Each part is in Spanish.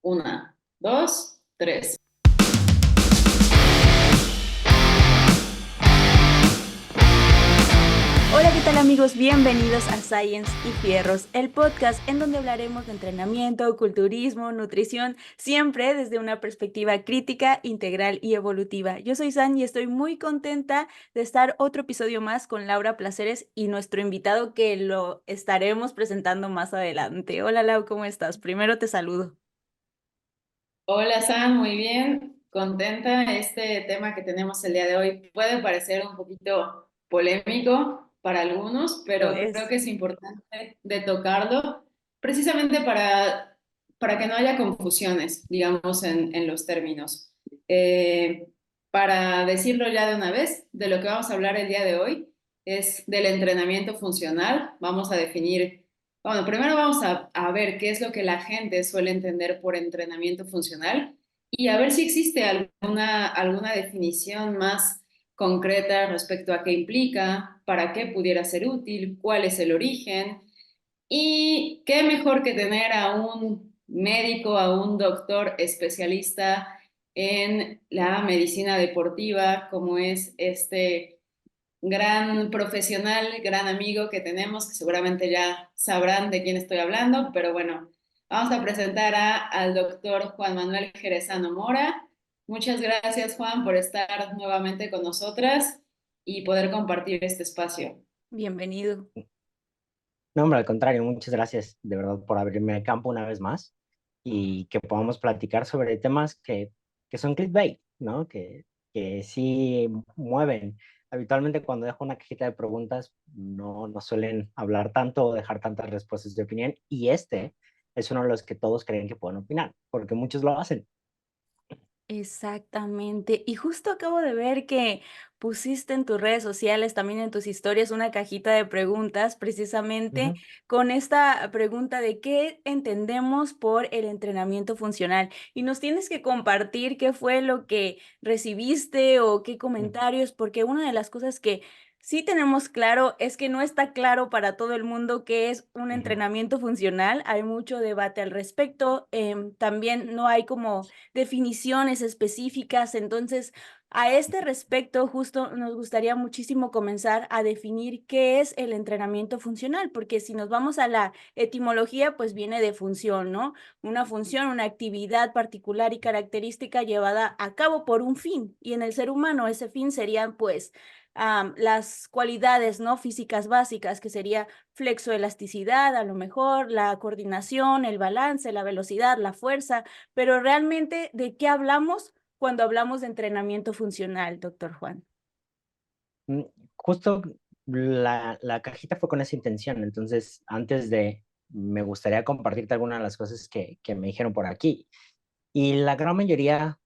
Una, dos, tres. Hola, ¿qué tal amigos? Bienvenidos a Science y Fierros, el podcast en donde hablaremos de entrenamiento, culturismo, nutrición, siempre desde una perspectiva crítica, integral y evolutiva. Yo soy San y estoy muy contenta de estar otro episodio más con Laura Placeres y nuestro invitado que lo estaremos presentando más adelante. Hola Lau, ¿cómo estás? Primero te saludo. Hola Sam, muy bien. Contenta. Este tema que tenemos el día de hoy puede parecer un poquito polémico para algunos, Lo pero creo es. que es importante de tocarlo precisamente para que no haya confusiones, digamos, en los términos. Eh, para decirlo ya de una vez, de lo que vamos a hablar el día de hoy es del entrenamiento funcional. Vamos a definir. Bueno, primero vamos a ver qué es lo que la gente suele entender por entrenamiento funcional y a ver si existe alguna definición más concreta respecto a qué implica, para qué pudiera ser útil, cuál es el origen y qué mejor que tener a un médico, a un doctor especialista en la medicina deportiva, como es este gran profesional, gran amigo que tenemos, que seguramente ya sabrán de quién estoy hablando, pero bueno, vamos a presentar al doctor Juan Manuel Jerezano Mora. Muchas gracias, Juan, por estar nuevamente con nosotras y poder compartir este espacio. Bienvenido. No, hombre, al contrario, muchas gracias de verdad por abrirme el campo una vez más y que podamos platicar sobre temas que son clickbait, ¿no? Que sí mueven. Habitualmente cuando dejo una cajita de preguntas no suelen hablar tanto o dejar tantas respuestas de opinión y este es uno de los que todos creen que pueden opinar, porque muchos lo hacen. Exactamente. Y justo acabo de ver que pusiste en tus redes sociales, también en tus historias, una cajita de preguntas, precisamente Ujú, con esta pregunta de qué entendemos por el entrenamiento funcional. Y nos tienes que compartir qué fue lo que recibiste o qué ujú, comentarios, porque una de las cosas que sí tenemos claro es que no está claro para todo el mundo qué es un ujú. entrenamiento funcional. Hay mucho debate al respecto. También no hay como definiciones específicas. Entonces, a este respecto, justo nos gustaría muchísimo comenzar a definir qué es el entrenamiento funcional, porque si nos vamos a la etimología, pues viene de función, ¿no? Una función, una actividad particular y característica llevada a cabo por un fin. Y en el ser humano ese fin serían, pues, las cualidades, ¿no? Físicas básicas, que sería flexoelasticidad, a lo mejor, la coordinación, el balance, la velocidad, la fuerza, pero realmente, ¿de qué hablamos cuando hablamos de entrenamiento funcional, doctor Juan? Mm, Justo la cajita fue con esa intención, entonces me gustaría compartirte algunas de las cosas que me dijeron por aquí. Y la gran mayoría,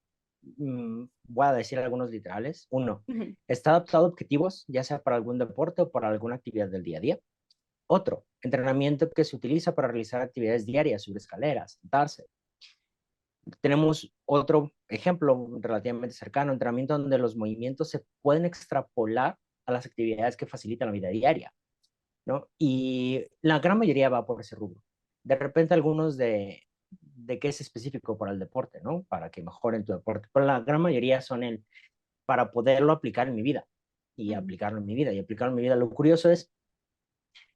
voy a decir algunos literales. Uno, Ujú. está adaptado a objetivos, ya sea para algún deporte o para alguna actividad del día a día. Otro, entrenamiento que se utiliza para realizar actividades diarias, subir escaleras, sentarse. Tenemos otro ejemplo relativamente cercano, entrenamiento donde los movimientos se pueden extrapolar a las actividades que facilitan la vida diaria, ¿no? Y la gran mayoría va por ese rubro. De repente algunos de qué es específico para el deporte, ¿no? Para que mejoren tu deporte, pero la gran mayoría son para poderlo aplicar en mi vida y Ujú. aplicarlo en mi vida y aplicarlo en mi vida. Lo curioso es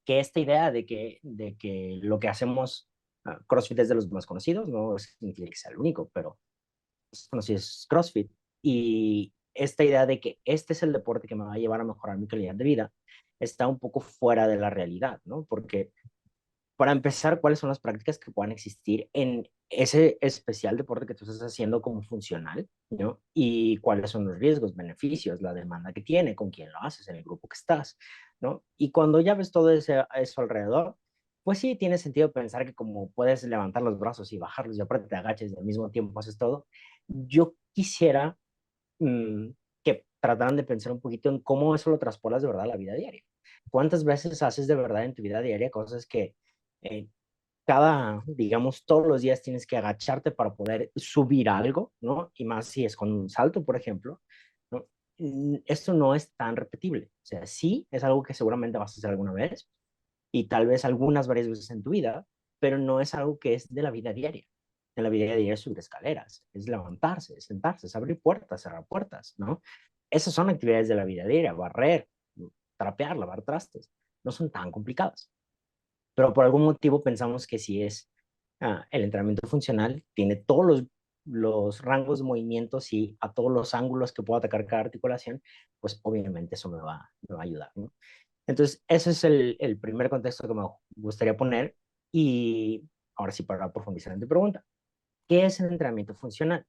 que esta idea de que lo que hacemos, CrossFit es de los más conocidos, no significa que sea el único, pero conocido es CrossFit. Y esta idea de que este es el deporte que me va a llevar a mejorar mi calidad de vida está un poco fuera de la realidad, ¿no? Porque para empezar, ¿cuáles son las prácticas que puedan existir en ese especial deporte que tú estás haciendo como funcional, ¿no? Y cuáles son los riesgos, beneficios, la demanda que tiene, con quién lo haces, en el grupo que estás, ¿no? Y cuando ya ves todo eso alrededor, pues sí, tiene sentido pensar que como puedes levantar los brazos y bajarlos y aparte te agaches y al mismo tiempo haces todo, yo quisiera mm, que trataran de pensar un poquito en cómo eso lo traspolas de verdad a la vida diaria. ¿Cuántas veces haces de verdad en tu vida diaria cosas que eh, digamos, todos los días tienes que agacharte para poder subir algo, ¿no? Y más si es con un salto, por ejemplo, ¿no? Esto no es tan repetible. O sea, sí, es algo que seguramente vas a hacer alguna vez y tal vez algunas varias veces en tu vida, pero no es algo que es de la vida diaria. en la vida diaria es subir escaleras, es levantarse, es sentarse, es abrir puertas, cerrar puertas, ¿no? Esas son actividades de la vida diaria, barrer, trapear, lavar trastes, no son tan complicadas. Pero por algún motivo pensamos que si es el entrenamiento funcional, tiene todos los rangos de movimientos y a todos los ángulos que puedo atacar cada articulación, pues obviamente eso me va a ayudar, ¿no? Entonces, ese es el primer contexto que me gustaría poner. Y ahora sí, para profundizar en tu pregunta, ¿qué es el entrenamiento funcional?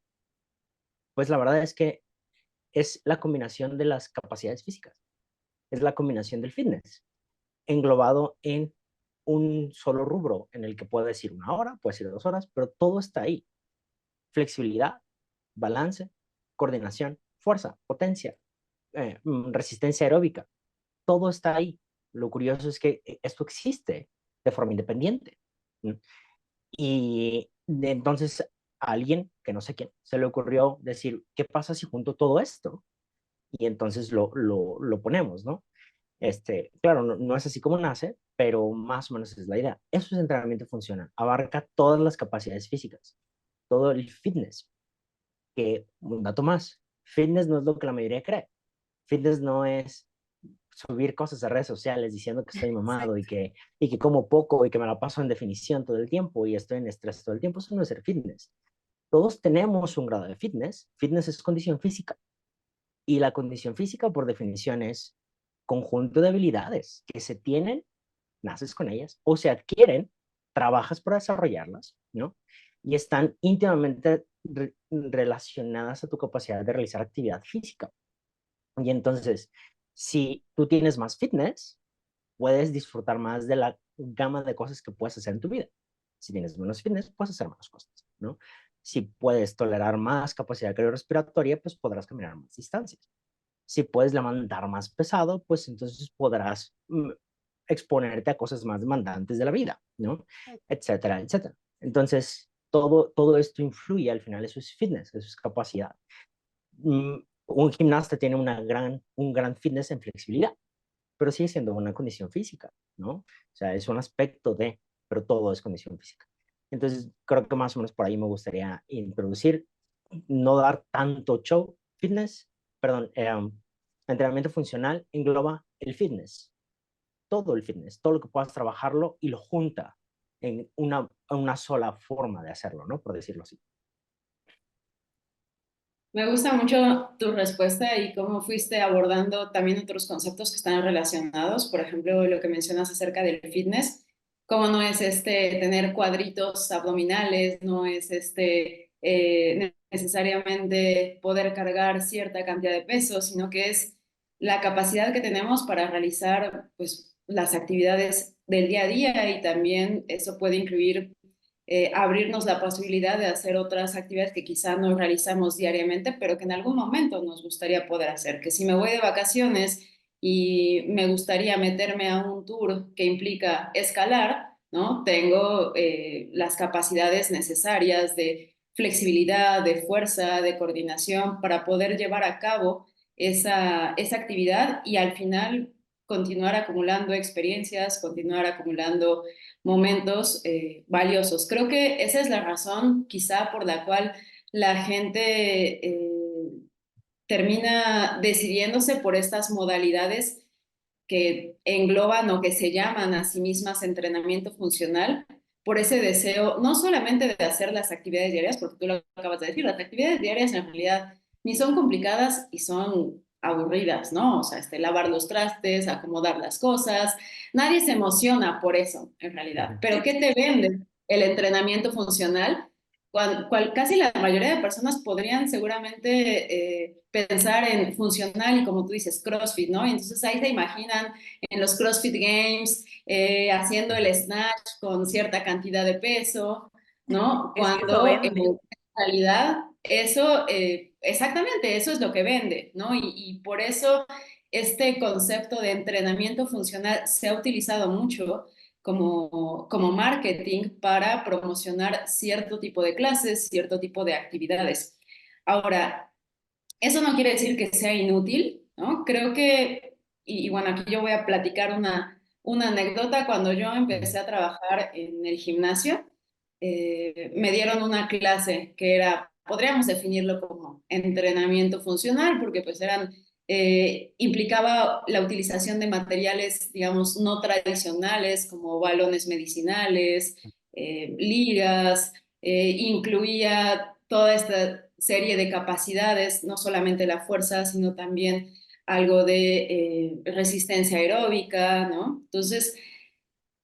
Pues la verdad es que es la combinación de las capacidades físicas, es la combinación del fitness, englobado en un solo rubro en el que puedes ir 1 hora, puedes ir 2 horas, pero todo está ahí. Flexibilidad, balance, coordinación, fuerza, potencia, resistencia aeróbica, todo está ahí. Lo curioso es que esto existe de forma independiente. Y entonces a alguien, que no sé quién, se le ocurrió decir, ¿qué pasa si junto todo esto? Y entonces lo ponemos, ¿no? Claro, no es así como nace, pero más o menos es la idea. Eso es entrenamiento funcional, abarca todas las capacidades físicas, todo el fitness, que un dato más, fitness no es lo que la mayoría cree. Fitness no es subir cosas a redes sociales diciendo que estoy mamado Exacto. y que como poco y que me la paso en definición todo el tiempo y estoy en estrés todo el tiempo. Eso no es ser fitness. Todos tenemos un grado de fitness. Fitness es condición física. Y la condición física, por definición, es conjunto de habilidades que se tienen, naces con ellas, o se adquieren, trabajas para desarrollarlas, ¿no? Y están íntimamente relacionadas a tu capacidad de realizar actividad física. Y entonces, si tú tienes más fitness, puedes disfrutar más de la gama de cosas que puedes hacer en tu vida. Si tienes menos fitness, puedes hacer menos cosas, ¿no? Si puedes tolerar más capacidad cardiorrespiratoria, pues podrás caminar más distancias. Si puedes levantar más pesado, pues entonces podrás exponerte a cosas más demandantes de la vida, ¿no? Etcétera, etcétera. Entonces, todo esto influye, al final eso es fitness, eso es capacidad. Un gimnasta tiene un gran fitness en flexibilidad, pero sigue siendo una condición física, ¿no? O sea, es un aspecto de, pero todo es condición física. Entonces, creo que más o menos por ahí me gustaría introducir, no dar tanto show, fitness, perdón, entrenamiento funcional engloba el fitness, todo lo que puedas trabajarlo y lo junta en una sola forma de hacerlo, ¿no? Por decirlo así. Me gusta mucho tu respuesta y cómo fuiste abordando también otros conceptos que están relacionados. Por ejemplo, lo que mencionas acerca del fitness, cómo no es tener cuadritos abdominales, no es necesariamente poder cargar cierta cantidad de peso, sino que es la capacidad que tenemos para realizar pues, las actividades del día a día y también eso puede incluir abrirnos la posibilidad de hacer otras actividades que quizá no realizamos diariamente, pero que en algún momento nos gustaría poder hacer. Que si me voy de vacaciones y me gustaría meterme a un tour que implica escalar, ¿no? Tengo las capacidades necesarias de flexibilidad, de fuerza, de coordinación para poder llevar a cabo esa actividad y al final continuar acumulando experiencias, continuar acumulando momentos valiosos. Creo que esa es la razón quizá por la cual la gente termina decidiéndose por estas modalidades que engloban o que se llaman a sí mismas entrenamiento funcional, por ese deseo no solamente de hacer las actividades diarias, porque tú lo acabas de decir, las actividades diarias en realidad ni son complicadas y son aburridas, ¿no? O sea, lavar los trastes, acomodar las cosas, nadie se emociona por eso, en realidad. Pero ¿qué te vende el entrenamiento funcional? Casi la mayoría de personas podrían seguramente pensar en funcional y como tú dices, CrossFit, ¿no? Y entonces ahí se imaginan en los CrossFit Games haciendo el snatch con cierta cantidad de peso, ¿no? Es que eso Cuando vende. en realidad eso, exactamente, eso es lo que vende, ¿no? Y por eso este concepto de entrenamiento funcional se ha utilizado mucho como marketing para promocionar cierto tipo de clases, cierto tipo de actividades. Ahora, eso no quiere decir que sea inútil, ¿no? Creo que, y bueno, aquí yo voy a platicar una anécdota. Cuando yo empecé a trabajar en el gimnasio, me dieron una clase que era, podríamos definirlo como entrenamiento funcional, porque pues implicaba la utilización de materiales, digamos, no tradicionales, como balones medicinales, ligas, incluía toda esta serie de capacidades, no solamente la fuerza, sino también algo de resistencia aeróbica, ¿no? Entonces,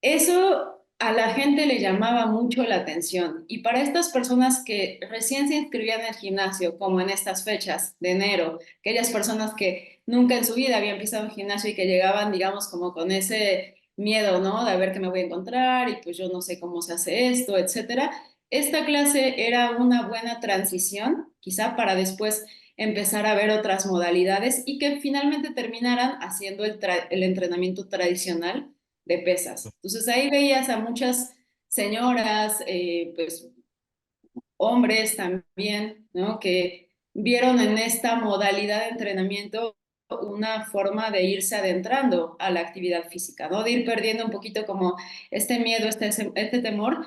eso a la gente le llamaba mucho la atención y para estas personas que recién se inscribían en el gimnasio, como en estas fechas de enero, aquellas personas que nunca en su vida habían pisado un gimnasio y que llegaban, digamos, como con ese miedo, ¿no? De a ver qué me voy a encontrar y pues yo no sé cómo se hace esto, etcétera. Esta clase era una buena transición, quizá para después empezar a ver otras modalidades y que finalmente terminaran haciendo el entrenamiento tradicional de pesas. Entonces ahí veías a muchas señoras, pues hombres también, ¿no? Que vieron en esta modalidad de entrenamiento una forma de irse adentrando a la actividad física, ¿no? De ir perdiendo un poquito como este miedo, este temor.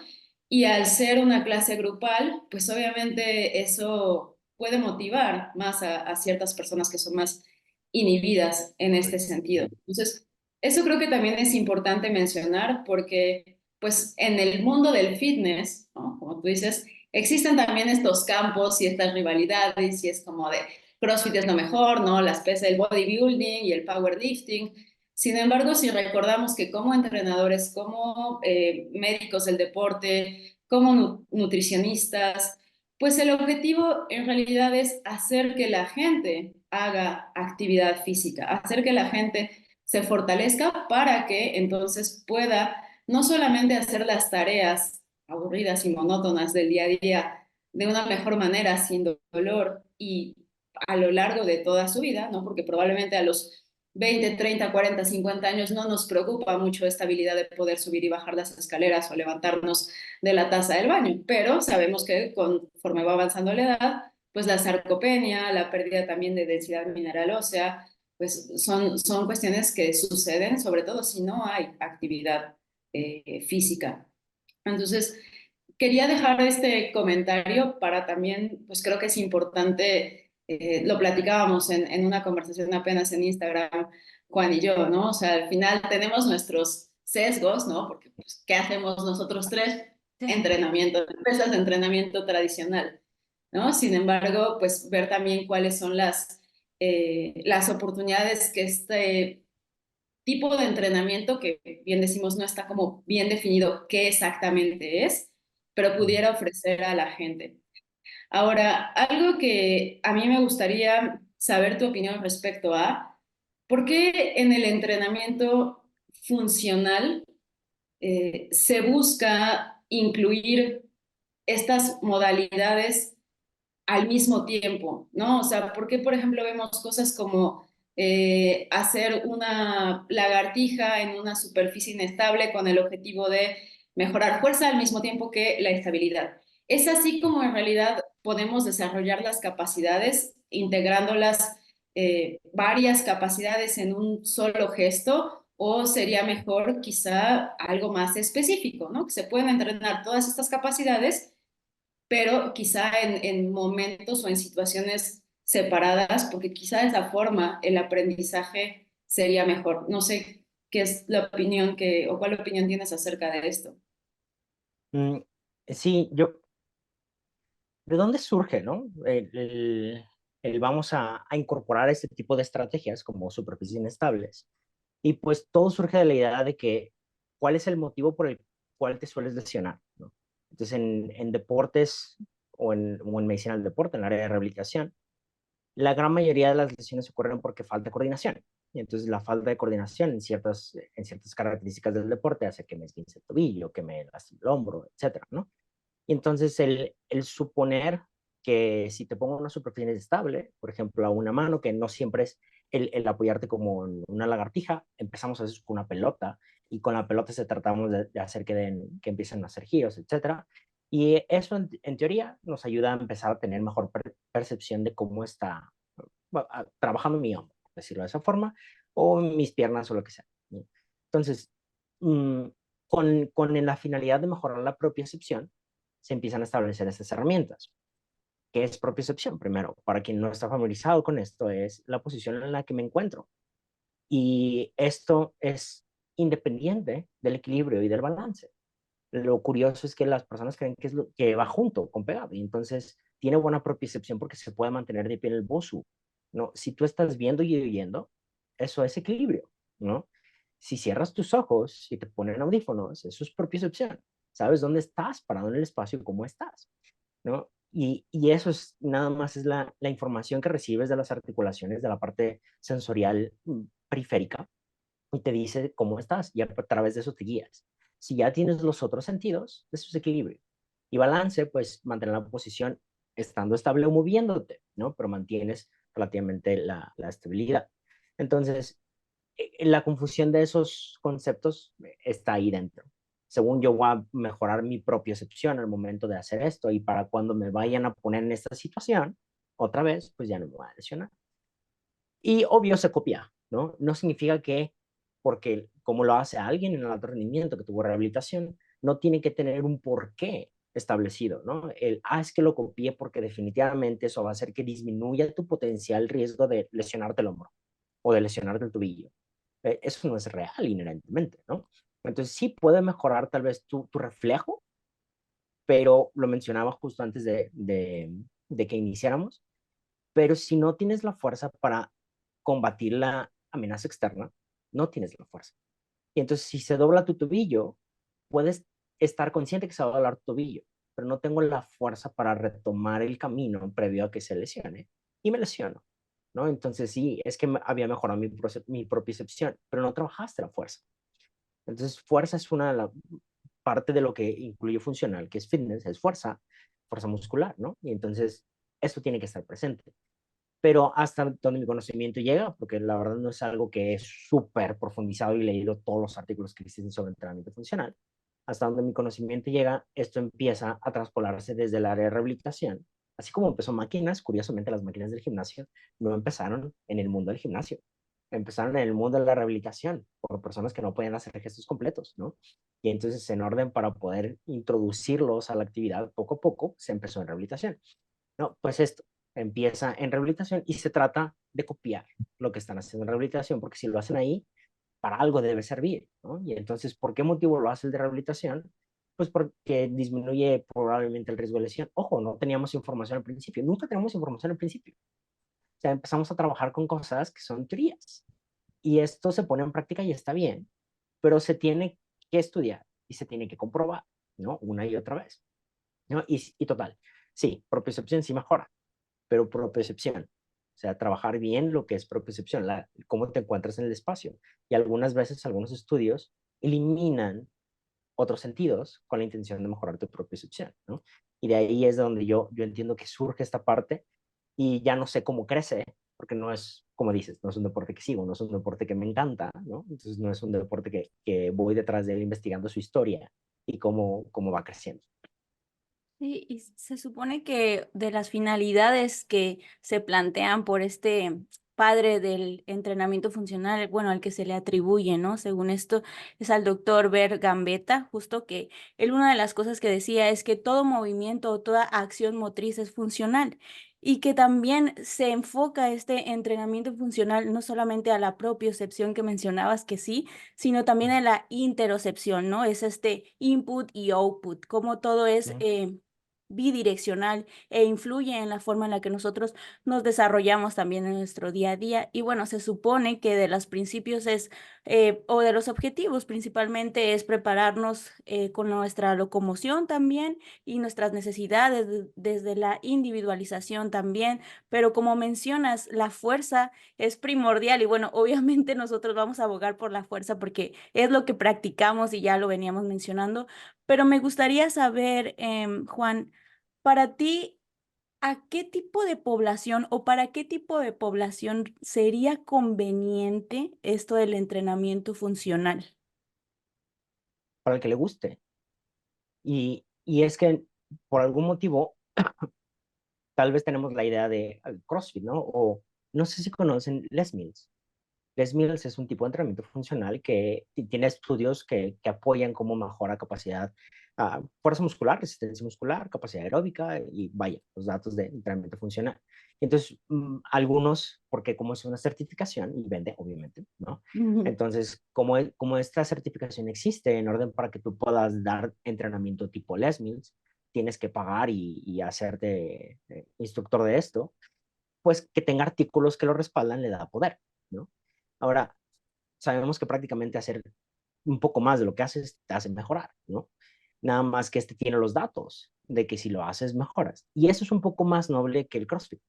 Y al ser una clase grupal, pues obviamente eso puede motivar más a ciertas personas que son más inhibidas en este sentido. Entonces, eso creo que también es importante mencionar porque, pues, en el mundo del fitness, ¿no? Como tú dices, existen también estos campos y estas rivalidades y es como de CrossFit es lo mejor, ¿no? Las pesas, el bodybuilding y el powerlifting. Sin embargo, si recordamos que como entrenadores, como médicos del deporte, como nutricionistas, pues el objetivo en realidad es hacer que la gente haga actividad física, hacer que la gente se fortalezca para que entonces pueda no solamente hacer las tareas aburridas y monótonas del día a día de una mejor manera, sin dolor y a lo largo de toda su vida, ¿no? Porque probablemente a los 20, 30, 40, 50 años no nos preocupa mucho esta habilidad de poder subir y bajar las escaleras o levantarnos de la taza del baño, pero sabemos que conforme va avanzando la edad, pues la sarcopenia, la pérdida también de densidad mineral ósea, pues son cuestiones que suceden, sobre todo si no hay actividad física. Entonces, quería dejar este comentario para también, pues creo que es importante, lo platicábamos en una conversación apenas en Instagram, Juan y yo, ¿no? O sea, al final tenemos nuestros sesgos, ¿no? Porque, pues, ¿qué hacemos nosotros tres? Sí. Entrenamiento de pesas, entrenamiento tradicional, ¿no? Sin embargo, pues ver también cuáles son las oportunidades que este tipo de entrenamiento que bien decimos no está como bien definido qué exactamente es, pero pudiera ofrecer a la gente. Ahora, algo que a mí me gustaría saber tu opinión respecto a, ¿por qué en el entrenamiento funcional se busca incluir estas modalidades al mismo tiempo, ¿no? O sea, ¿por qué, por ejemplo, vemos cosas como hacer una lagartija en una superficie inestable con el objetivo de mejorar fuerza al mismo tiempo que la estabilidad? Es así como en realidad podemos desarrollar las capacidades integrándolas varias capacidades en un solo gesto o sería mejor quizá algo más específico, ¿no? Que se pueden entrenar todas estas capacidades pero quizá en momentos o en situaciones separadas, porque quizá de esa forma el aprendizaje sería mejor. No sé qué es la opinión o cuál opinión tienes acerca de esto. Mm, sí, ¿de dónde surge, no? El vamos a incorporar este tipo de estrategias como superficies inestables. Y pues todo surge de la idea de que, ¿cuál es el motivo por el cual te sueles lesionar, ¿no? Entonces, en deportes o en medicina del deporte, en el área de rehabilitación, la gran mayoría de las lesiones ocurren porque falta coordinación. Y entonces la falta de coordinación en ciertas características del deporte hace que me esguince el tobillo, que me lastime el hombro, etcétera, ¿no? Y entonces el suponer que si te pongo una superficie estable, por ejemplo, a una mano, que no siempre es el apoyarte como en una lagartija, empezamos a hacer con una pelota y con la pelota se tratamos de hacer que empiecen a hacer giros, etcétera. Y eso en teoría nos ayuda a empezar a tener mejor percepción de cómo está trabajando mi hombro, por decirlo de esa forma, o mis piernas o lo que sea. Entonces, mm, con la finalidad de mejorar la propiocepción, se empiezan a establecer estas herramientas. ¿Qué es propiocepción? Primero, para quien no está familiarizado con esto, es la posición en la que me encuentro. Y esto es independiente del equilibrio y del balance. Lo curioso es que las personas creen que, que va junto, con pegado, y entonces tiene buena propiocepción porque se puede mantener de pie en el bosu, ¿no? Si tú estás viendo y oyendo, eso es equilibrio, ¿no? Si cierras tus ojos y te ponen audífonos, eso es propiocepción. Sabes dónde estás, parado en el espacio, cómo estás, ¿no? Y eso es nada más es la información que recibes de las articulaciones de la parte sensorial periférica y te dice cómo estás y a través de eso te guías. Si ya tienes los otros sentidos, eso es equilibrio. Y balance, pues mantener la posición estando estable o moviéndote, ¿no? Pero mantienes relativamente la estabilidad. Entonces, la confusión de esos conceptos está ahí dentro. Según yo voy a mejorar mi propia excepción al momento de hacer esto y para cuando me vayan a poner en esta situación, otra vez, pues ya no me voy a lesionar. Y obvio se copia, ¿no? No significa que porque como lo hace alguien en el alto rendimiento que tuvo rehabilitación, no tiene que tener un porqué establecido, ¿no? Es que lo copié porque definitivamente eso va a hacer que disminuya tu potencial riesgo de lesionarte el hombro o de lesionarte el tobillo. Eso no es real inherentemente, ¿no? Entonces sí puede mejorar tal vez tu reflejo, pero lo mencionaba justo antes de que iniciáramos, pero si no tienes la fuerza para combatir la amenaza externa, no tienes la fuerza. Y entonces si se dobla tu tobillo, puedes estar consciente que se va a doblar tu tobillo, pero no tengo la fuerza para retomar el camino previo a que se lesione y me lesiono, ¿no? Entonces sí, es que había mejorado mi propiocepción, pero no trabajaste la fuerza. Entonces fuerza es una de las parte de lo que incluye funcional, que es fitness, es fuerza, fuerza muscular, ¿no? Y entonces esto tiene que estar presente. Pero hasta donde mi conocimiento llega, porque la verdad no es algo que es súper profundizado y leído todos los artículos que existen sobre entrenamiento funcional, hasta donde mi conocimiento llega, esto empieza a traspolarse desde el área de rehabilitación. Así como empezó máquinas, curiosamente las máquinas del gimnasio no empezaron en el mundo del gimnasio, empezaron en el mundo de la rehabilitación por personas que no podían hacer gestos completos, ¿no? Y entonces en orden para poder introducirlos a la actividad poco a poco, se empezó en rehabilitación. No, pues esto empieza en rehabilitación y se trata de copiar lo que están haciendo en rehabilitación, porque si lo hacen ahí, para algo debe servir, ¿no? Y entonces, ¿por qué motivo lo hace el de rehabilitación? Pues porque disminuye probablemente el riesgo de lesión. Ojo, no teníamos información al principio, nunca tenemos información al principio. O sea, empezamos a trabajar con cosas que son teorías. Y esto se pone en práctica y está bien, pero se tiene que estudiar y se tiene que comprobar, ¿no? Una y otra vez, ¿no? Y total, sí, propiocepción sí mejora, pero propiocepción, o sea, trabajar bien lo que es propiocepción, cómo te encuentras en el espacio. Y algunas veces algunos estudios eliminan otros sentidos con la intención de mejorar tu propiocepción, ¿no? Y de ahí es donde yo entiendo que surge esta parte y ya no sé cómo crece, porque no es, como dices, no es un deporte que sigo, no es un deporte que me encanta, ¿no? Entonces no es un deporte que voy detrás de él investigando su historia y cómo va creciendo. Sí, y se supone que de las finalidades que se plantean por este padre del entrenamiento funcional, bueno, al que se le atribuye, ¿no? Según esto, es al doctor Bert Gambetta, justo que él una de las cosas que decía es que todo movimiento o toda acción motriz es funcional y que también se enfoca este entrenamiento funcional no solamente a la propiocepción que mencionabas que sí, sino también a la interocepción, ¿no? Es este input y output, como todo es bidireccional e influye en la forma en la que nosotros nos desarrollamos también en nuestro día a día. Y bueno, se supone que de los principios es, o de los objetivos principalmente es prepararnos con nuestra locomoción también y nuestras necesidades desde la individualización también. Pero como mencionas, la fuerza es primordial y bueno, obviamente nosotros vamos a abogar por la fuerza porque es lo que practicamos y ya lo veníamos mencionando. Pero me gustaría saber, Juan, para ti, ¿a qué tipo de población o para qué tipo de población sería conveniente esto del entrenamiento funcional? Para el que le guste. Y es que por algún motivo, tal vez tenemos la idea de CrossFit, ¿no? O no sé si conocen Les Mills. Les Mills es un tipo de entrenamiento funcional que tiene estudios que apoyan cómo mejora capacidad, fuerza muscular, resistencia muscular, capacidad aeróbica y vaya, los datos de entrenamiento funcional. Entonces, algunos, porque como es una certificación y vende, obviamente, ¿no? Entonces, como esta certificación existe en orden para que tú puedas dar entrenamiento tipo Les Mills, tienes que pagar y hacerte instructor de esto, pues que tenga artículos que lo respaldan le da poder, ¿no? Ahora, sabemos que prácticamente hacer un poco más de lo que haces te hace mejorar, ¿no? Nada más que este tiene los datos de que si lo haces mejoras. Y eso es un poco más noble que el CrossFit,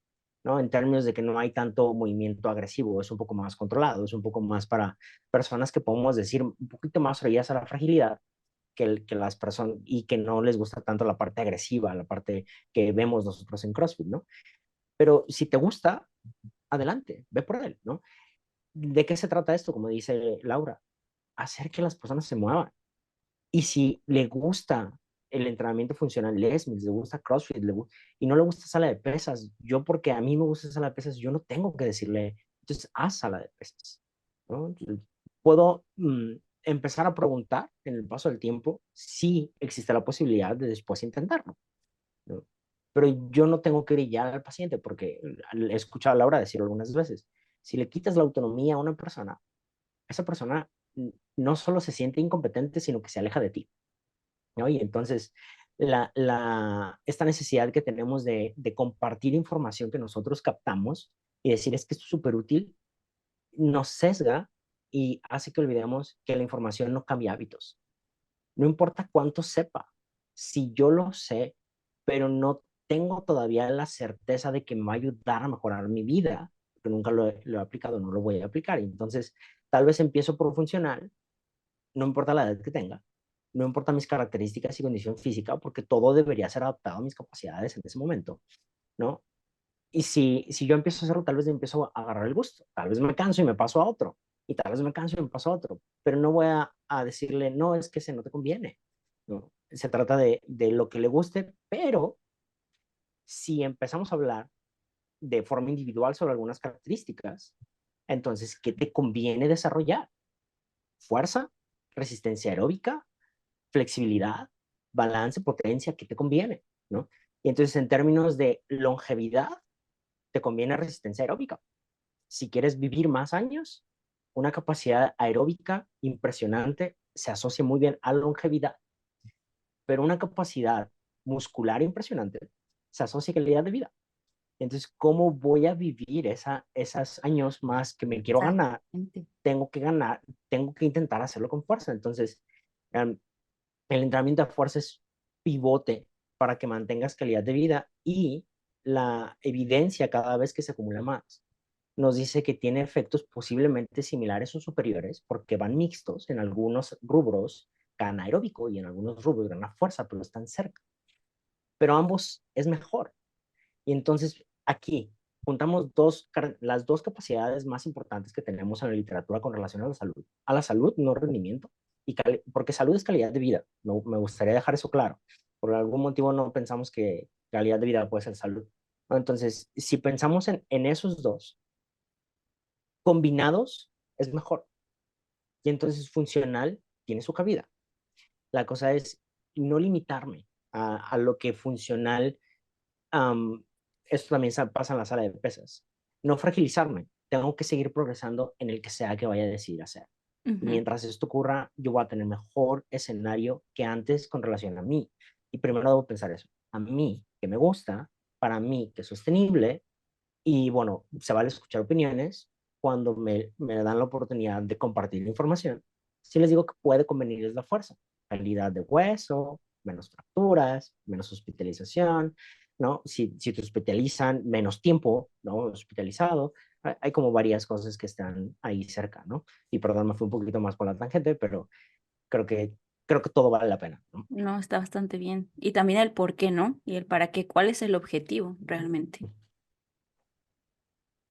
¿no? En términos de que no hay tanto movimiento agresivo, es un poco más controlado, es un poco más para personas que podemos decir un poquito más orillas a la fragilidad que las personas y que no les gusta tanto la parte agresiva, la parte que vemos nosotros en CrossFit, ¿no? Pero si te gusta, adelante, ve por él, ¿no? ¿De qué se trata esto? Como dice Laura, hacer que las personas se muevan. Y si le gusta el entrenamiento funcional, Les Mills, le gusta CrossFit, y no le gusta sala de pesas, yo porque a mí me gusta sala de pesas, yo no tengo que decirle, entonces haz sala de pesas, ¿no? Puedo empezar a preguntar en el paso del tiempo si existe la posibilidad de después intentarlo, ¿no? Pero yo no tengo que brillar al paciente porque he escuchado a Laura decirlo algunas veces. Si le quitas la autonomía a una persona, esa persona no solo se siente incompetente, sino que se aleja de ti, ¿no? Y entonces, esta necesidad que tenemos de compartir información que nosotros captamos y decir es que esto es súper útil, nos sesga y hace que olvidemos que la información no cambia hábitos. No importa cuánto sepa, si yo lo sé, pero no tengo todavía la certeza de que me va a ayudar a mejorar mi vida, porque nunca lo he aplicado, no lo voy a aplicar. Y entonces, tal vez empiezo por funcional, no importa la edad que tenga, no importa mis características y condición física, porque todo debería ser adaptado a mis capacidades en ese momento, ¿no? Y si yo empiezo a hacerlo, tal vez me empiezo a agarrar el gusto, tal vez me canso y me paso a otro, y tal vez me canso y me paso a otro, pero no voy a decirle, no, es que ese no te conviene, ¿no? Se trata de lo que le guste, pero si empezamos a hablar de forma individual sobre algunas características, entonces, ¿qué te conviene desarrollar? Fuerza, resistencia aeróbica, flexibilidad, balance, potencia, ¿qué te conviene? ¿No? Y entonces, en términos de longevidad, te conviene resistencia aeróbica. Si quieres vivir más años, una capacidad aeróbica impresionante se asocia muy bien a longevidad, pero una capacidad muscular impresionante se asocia a calidad de vida. Entonces, ¿cómo voy a vivir esos años más que me quiero ganar? Exactamente. Tengo que ganar, tengo que intentar hacerlo con fuerza. Entonces, um, el entrenamiento de fuerza es pivote para que mantengas calidad de vida y la evidencia cada vez que se acumula más nos dice que tiene efectos posiblemente similares o superiores porque van mixtos. En algunos rubros gana aeróbico y en algunos rubros gana fuerza, pero están cerca. Pero ambos es mejor. Y entonces aquí juntamos las dos capacidades más importantes que tenemos en la literatura con relación a la salud. A la salud, no rendimiento, porque salud es calidad de vida. No, me gustaría dejar eso claro. Por algún motivo no pensamos que calidad de vida puede ser salud. ¿No? Entonces, si pensamos en esos dos, combinados es mejor. Y entonces funcional tiene su cabida. La cosa es no limitarme a lo que funcional. Esto también pasa en la sala de pesas. No fragilizarme. Tengo que seguir progresando en el que sea que vaya a decidir hacer. Y Ujú. mientras esto ocurra, yo voy a tener mejor escenario que antes con relación a mí. Y primero debo pensar eso. A mí, que me gusta, para mí, que es sostenible, y bueno, se vale escuchar opiniones cuando me dan la oportunidad de compartir información. Si les digo que puede convenirles la fuerza, calidad de hueso, menos fracturas, menos hospitalización, ¿no? Si te hospitalizan, menos tiempo, ¿no? Hospitalizado. Hay como varias cosas que están ahí cerca, ¿no? Y perdón, me fui un poquito más por la tangente, pero creo que, creo que todo vale la pena, ¿no? No, está bastante bien. Y también el por qué, ¿no? Y el para qué, cuál es el objetivo realmente.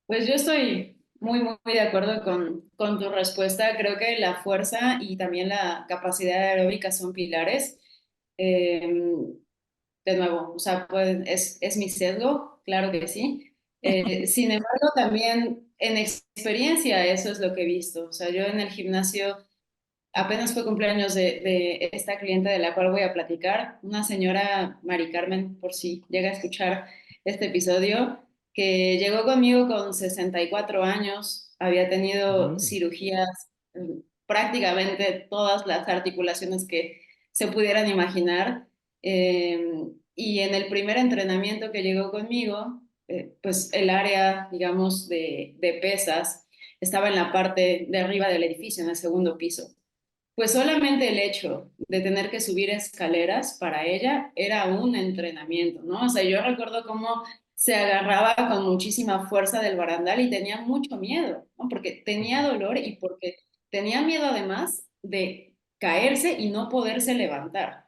Pues yo estoy muy de acuerdo con tu respuesta. Creo que la fuerza y también la capacidad aeróbica son pilares. Eh, de nuevo, o sea, pues es mi sesgo, claro que sí, Sin embargo, también en experiencia eso es lo que he visto. O sea, yo en el gimnasio apenas fue cumpleaños de esta cliente de la cual voy a platicar, una señora, Mari Carmen, por si llega a escuchar este episodio, que llegó conmigo con 64 años, había tenido Mm, cirugías, prácticamente todas las articulaciones que se pudieran imaginar. Y en el primer entrenamiento que llegó conmigo, pues el área, digamos, de pesas estaba en la parte de arriba del edificio, en el segundo piso. Pues solamente el hecho de tener que subir escaleras para ella era un entrenamiento, ¿no? O sea, yo recuerdo cómo se agarraba con muchísima fuerza del barandal y tenía mucho miedo, ¿no? Porque tenía ujú, dolor y porque tenía miedo además de caerse y no poderse levantar.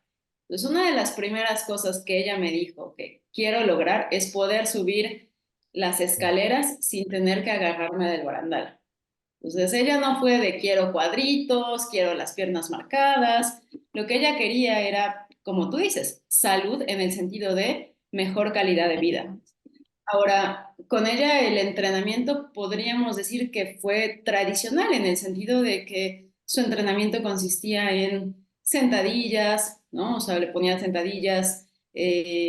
Entonces, una de las primeras cosas que ella me dijo que quiero lograr es poder subir las mm, escaleras sin tener que agarrarme del barandal. Entonces ella no fue de quiero cuadritos, quiero las piernas marcadas. Lo que ella quería era, como tú dices, salud en el sentido de mejor calidad de vida. Ahora, con ella el entrenamiento podríamos decir que fue tradicional en el sentido de que su entrenamiento consistía en sentadillas, ¿no? O sea, le ponía sentadillas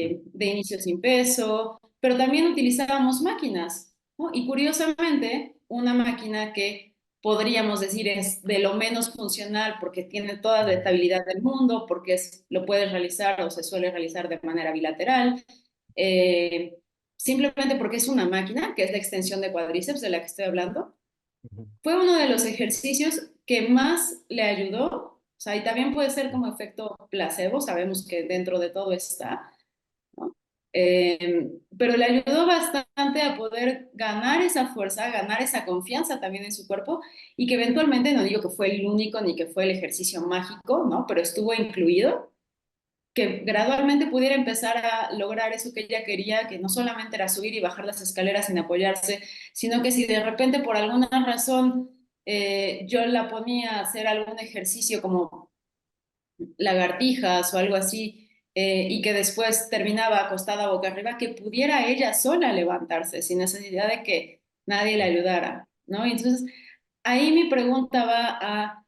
mm, de inicio sin peso, pero también utilizábamos máquinas, ¿no? Y curiosamente, una máquina que podríamos decir es de lo menos funcional porque tiene toda la ujú, estabilidad del mundo, porque lo puedes realizar o se suele realizar de manera bilateral. eh, Simplemente porque es una máquina, que es la extensión de cuádriceps de la que estoy hablando, ujú, fue uno de los ejercicios que más le ayudó. O sea, y también puede ser como efecto placebo, sabemos que dentro de todo está, ¿no? Pero le ayudó bastante a poder ganar esa fuerza, ganar esa confianza también en su cuerpo y que eventualmente, no digo que fue el único ni que fue el ejercicio mágico, ¿no? Pero estuvo incluido que gradualmente pudiera empezar a lograr eso que ella quería, que no solamente era subir y bajar las escaleras sin apoyarse, sino que si de repente por alguna razón yo la ponía a hacer algún ejercicio como lagartijas o algo así, y que después terminaba acostada boca arriba, que pudiera ella sola levantarse sin necesidad de que nadie le ayudara, ¿no? Y entonces ahí mi pregunta va a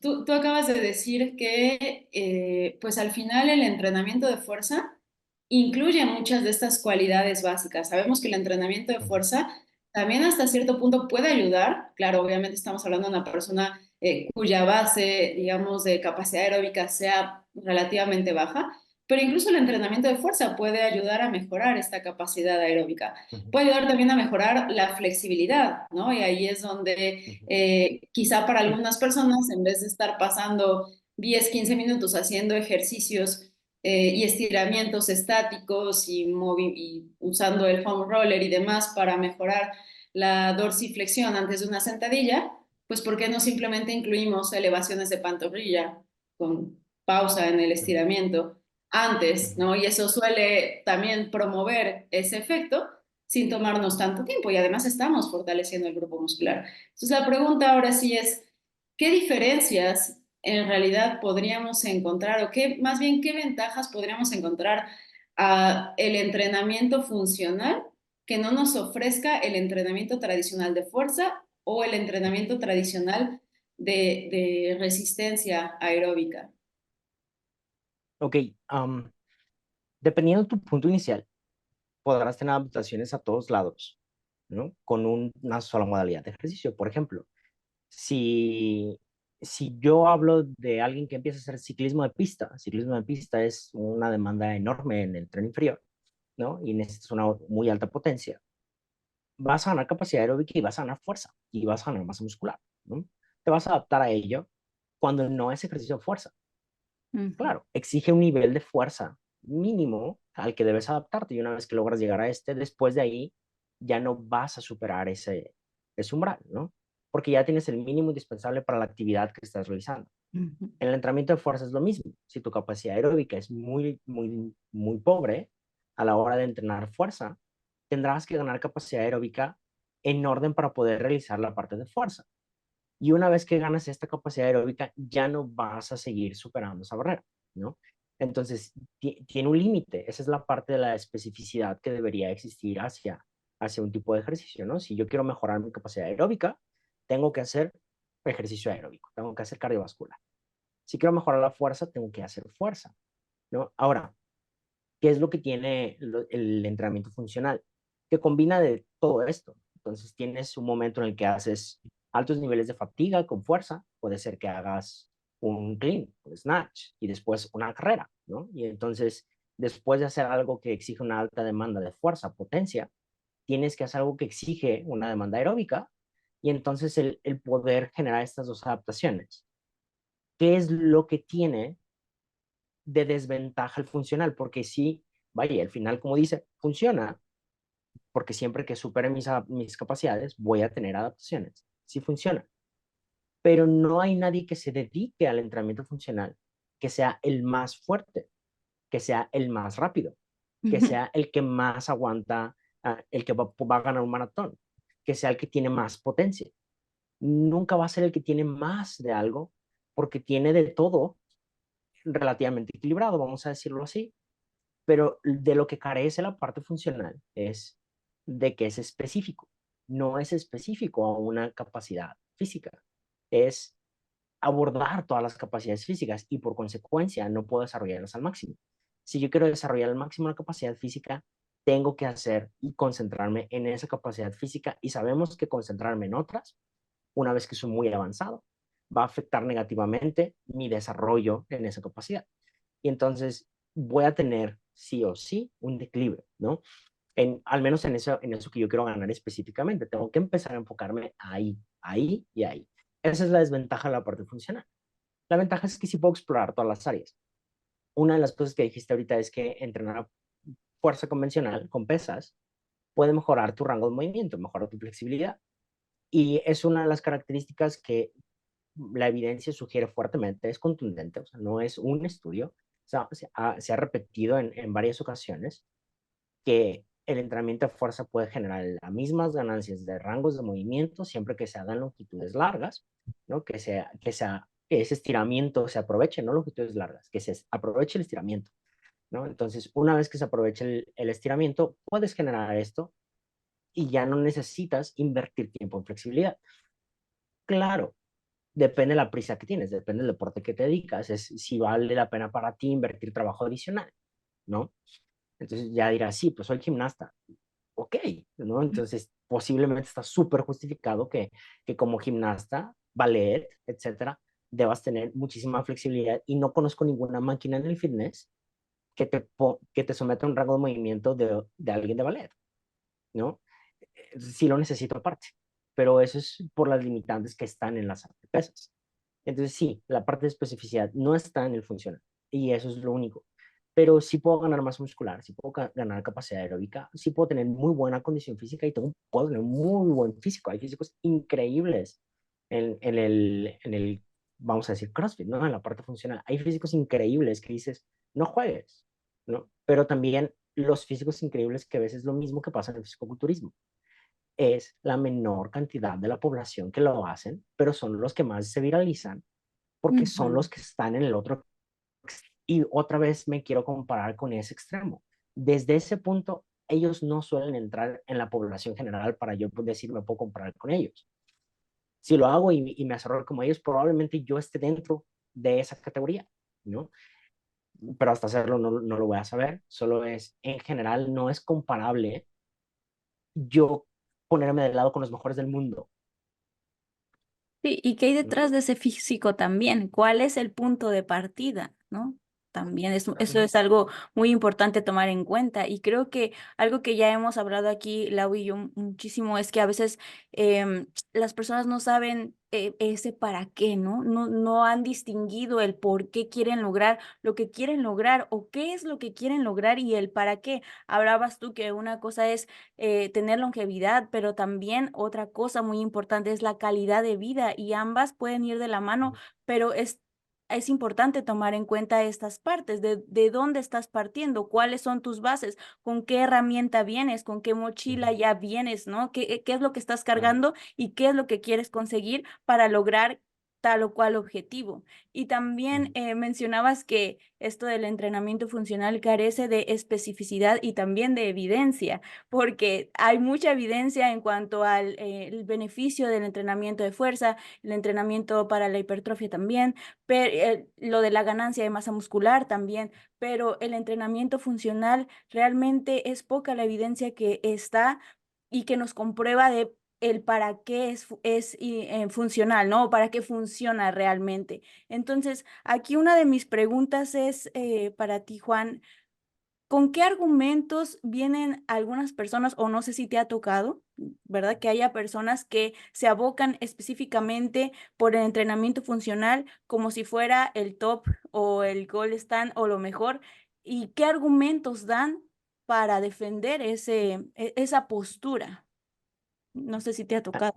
tú acabas de decir que pues al final el entrenamiento de fuerza incluye muchas de estas cualidades básicas. Sabemos que el entrenamiento de ujú, fuerza también hasta cierto punto puede ayudar. Claro, obviamente estamos hablando de una persona cuya base, digamos, de capacidad aeróbica sea relativamente baja, pero incluso el entrenamiento de fuerza puede ayudar a mejorar esta capacidad aeróbica. ujú, Puede ayudar también a mejorar la flexibilidad, ¿no? Y ahí es donde ujú, quizá para algunas personas, en vez de estar pasando 10, 15 minutos haciendo ejercicios y estiramientos estáticos y usando el foam roller y demás para mejorar la dorsiflexión antes de una sentadilla, pues ¿por qué no simplemente incluimos elevaciones de pantorrilla con pausa en el ujú, estiramiento antes, ujú. ¿no? Y eso suele también promover ese efecto sin tomarnos tanto tiempo y además estamos fortaleciendo el grupo muscular. Entonces la pregunta ahora sí es, ¿qué diferencias en realidad podríamos encontrar o qué, más bien, qué ventajas podríamos encontrar a el entrenamiento funcional que no nos ofrezca el entrenamiento tradicional de fuerza o el entrenamiento tradicional de resistencia aeróbica? Ok, am, dependiendo de tu punto inicial, podrás tener adaptaciones a todos lados, ¿no? Con una sola modalidad de ejercicio. Por ejemplo, si, si yo hablo de alguien que empieza a hacer ciclismo de pista es una demanda enorme en el tren inferior, ¿no? Y necesitas una muy alta potencia. Vas a ganar capacidad aeróbica y vas a ganar fuerza y vas a ganar masa muscular, ¿no? Te vas a adaptar a ello cuando no es ejercicio de fuerza. Ujú, Claro, exige un nivel de fuerza mínimo al que debes adaptarte y una vez que logras llegar a este, después de ahí ya no vas a superar ese umbral, ¿no? Porque ya tienes el mínimo indispensable para la actividad que estás realizando. ujú, En el entrenamiento de fuerza es lo mismo. Si tu capacidad aeróbica es muy pobre a la hora de entrenar fuerza, tendrás que ganar capacidad aeróbica en orden para poder realizar la parte de fuerza. Y una vez que ganas esta capacidad aeróbica, ya no vas a seguir superando esa barrera, ¿no? Entonces, tiene un límite. Esa es la parte de la especificidad que debería existir hacia un tipo de ejercicio, ¿no? Si yo quiero mejorar mi capacidad aeróbica, tengo que hacer ejercicio aeróbico, tengo que hacer cardiovascular. Si quiero mejorar la fuerza, tengo que hacer fuerza, ¿no? Ahora, ¿qué es lo que tiene el entrenamiento funcional? Que combina de todo esto. Entonces, tienes un momento en el que haces altos niveles de fatiga con fuerza, puede ser que hagas un clean, un snatch, y después una carrera, ¿no? Y entonces, después de hacer algo que exige una alta demanda de fuerza, potencia, tienes que hacer algo que exige una demanda aeróbica, y entonces el poder generar estas dos adaptaciones. ¿Qué es lo que tiene de desventaja el funcional? Porque sí, vaya, al final, como dice, funciona, porque siempre que supere mis capacidades voy a tener adaptaciones. Sí funciona. Pero no hay nadie que se dedique al entrenamiento funcional que sea el más fuerte, que sea el más rápido, que sea el que más aguanta, el que va a ganar un maratón, que sea el que tiene más potencia. Nunca va a ser el que tiene más de algo, porque tiene de todo relativamente equilibrado, vamos a decirlo así. Pero de lo que carece la parte funcional es de que es específico. No es específico a una capacidad física. Es abordar todas las capacidades físicas y por consecuencia no puedo desarrollarlas al máximo. Si yo quiero desarrollar al máximo la capacidad física, tengo que hacer y concentrarme en esa capacidad física, y sabemos que concentrarme en otras, una vez que soy muy avanzado, va a afectar negativamente mi desarrollo en esa capacidad. Y entonces voy a tener sí o sí un declive, ¿no? Al menos en eso que yo quiero ganar específicamente. Tengo que empezar a enfocarme ahí, ahí y ahí. Esa es la desventaja de la parte funcional. La ventaja es que sí puedo explorar todas las áreas. Una de las cosas que dijiste ahorita es que entrenar fuerza convencional con pesas puede mejorar tu rango de movimiento, mejorar tu flexibilidad. Y es una de las características que la evidencia sugiere fuertemente, es contundente, o sea, no es un estudio, o sea, se ha repetido en varias ocasiones que el entrenamiento de fuerza puede generar las mismas ganancias de rangos de movimiento siempre que se hagan longitudes largas, ¿no? Que ese estiramiento se aproveche, no longitudes largas, que se aproveche el estiramiento, ¿no? Entonces, una vez que se aproveche el estiramiento, puedes generar esto y ya no necesitas invertir tiempo en flexibilidad. Claro, depende de la prisa que tienes, depende del deporte que te dedicas, es si vale la pena para ti invertir trabajo adicional, ¿no? Entonces ya dirás, sí, pues soy gimnasta, ok, ¿no? Entonces posiblemente está súper justificado que como gimnasta, ballet, etcétera, debas tener muchísima flexibilidad, y no conozco ninguna máquina en el fitness que te someta a un rango de movimiento de alguien de ballet, ¿no? Sí lo necesito aparte, pero eso es por las limitantes que están en las pesas. Entonces sí, la parte de especificidad no está en el funcional, y eso es lo único. Pero sí puedo ganar masa muscular, sí puedo ganar capacidad aeróbica, sí puedo tener muy buena condición física y puedo tener muy buen físico. Hay físicos increíbles en el, vamos a decir, CrossFit, ¿no? En la parte funcional. Hay físicos increíbles que dices, no juegues, ¿no? Pero también los físicos increíbles, que a veces es lo mismo que pasa en el fisicoculturismo, es la menor cantidad de la población que lo hacen, pero son los que más se viralizan porque son los que están en el otro. Y otra vez me quiero comparar con ese extremo. Desde ese punto, ellos no suelen entrar en la población general para yo decir me puedo comparar con ellos. Si lo hago y me asesoro como ellos, probablemente yo esté dentro de esa categoría, ¿no? Pero hasta hacerlo no lo voy a saber. Solo es, en general, no es comparable yo ponerme de lado con los mejores del mundo. Sí, ¿y qué hay ¿No? detrás de ese físico también? ¿Cuál es el punto de partida, no? También eso es algo muy importante tomar en cuenta, y creo que algo que ya hemos hablado aquí, Lau y yo, muchísimo, es que a veces las personas no saben ese para qué, ¿no? No han distinguido el por qué quieren lograr lo que quieren lograr, o qué es lo que quieren lograr y el para qué. Hablabas tú que una cosa es tener longevidad, pero también otra cosa muy importante es la calidad de vida, y ambas pueden ir de la mano, pero es importante tomar en cuenta estas partes, de dónde estás partiendo, cuáles son tus bases, con qué herramienta vienes, con qué mochila ya vienes, ¿no? ¿Qué es lo que estás cargando y qué es lo que quieres conseguir para lograr tal o cual objetivo. Y también mencionabas que esto del entrenamiento funcional carece de especificidad y también de evidencia, porque hay mucha evidencia en cuanto al el beneficio del entrenamiento de fuerza, el entrenamiento para la hipertrofia también, pero lo de la ganancia de masa muscular también, pero el entrenamiento funcional realmente es poca la evidencia que está y que nos comprueba de el para qué es funcional, ¿no? O para qué funciona realmente. Entonces, aquí una de mis preguntas es para ti, Juan, ¿con qué argumentos vienen algunas personas, o no sé si te ha tocado, ¿verdad? Que haya personas que se abocan específicamente por el entrenamiento funcional como si fuera el top o el gold stand o lo mejor. ¿Y qué argumentos dan para defender esa postura? No sé si te ha Ah, tocado.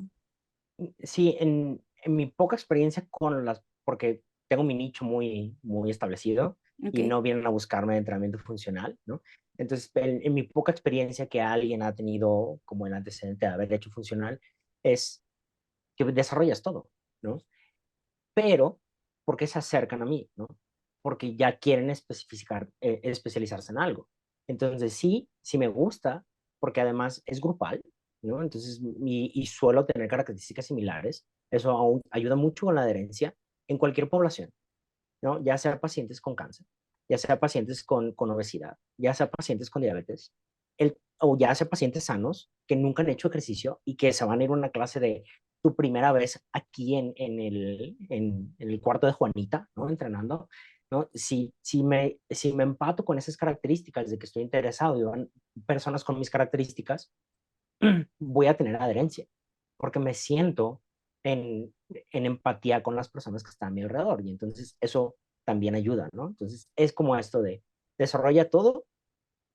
sí, en mi poca experiencia con porque tengo mi nicho muy establecido Ok. y no vienen a buscarme de entrenamiento funcional, ¿no? Entonces, en mi poca experiencia que alguien ha tenido como el antecedente de haber hecho funcional, es que desarrollas todo, ¿no? Pero, ¿por qué se acercan a mí, no? Porque ya quieren especializarse en algo. Entonces, sí me gusta, porque además es grupal, ¿no? Entonces, y suelo tener características similares. Eso aún ayuda mucho con la adherencia en cualquier población, ¿no? Ya sea pacientes con cáncer, ya sea pacientes con obesidad, ya sea pacientes con diabetes, o ya sea pacientes sanos que nunca han hecho ejercicio y que se van a ir a una clase de tu primera vez aquí en el cuarto de Juanita, ¿no? Entrenando, ¿no? Si me empato con esas características de que estoy interesado y van personas con mis características, voy a tener adherencia, porque me siento en empatía con las personas que están a mi alrededor y entonces eso también ayuda, ¿no? Entonces es como esto de desarrolla todo,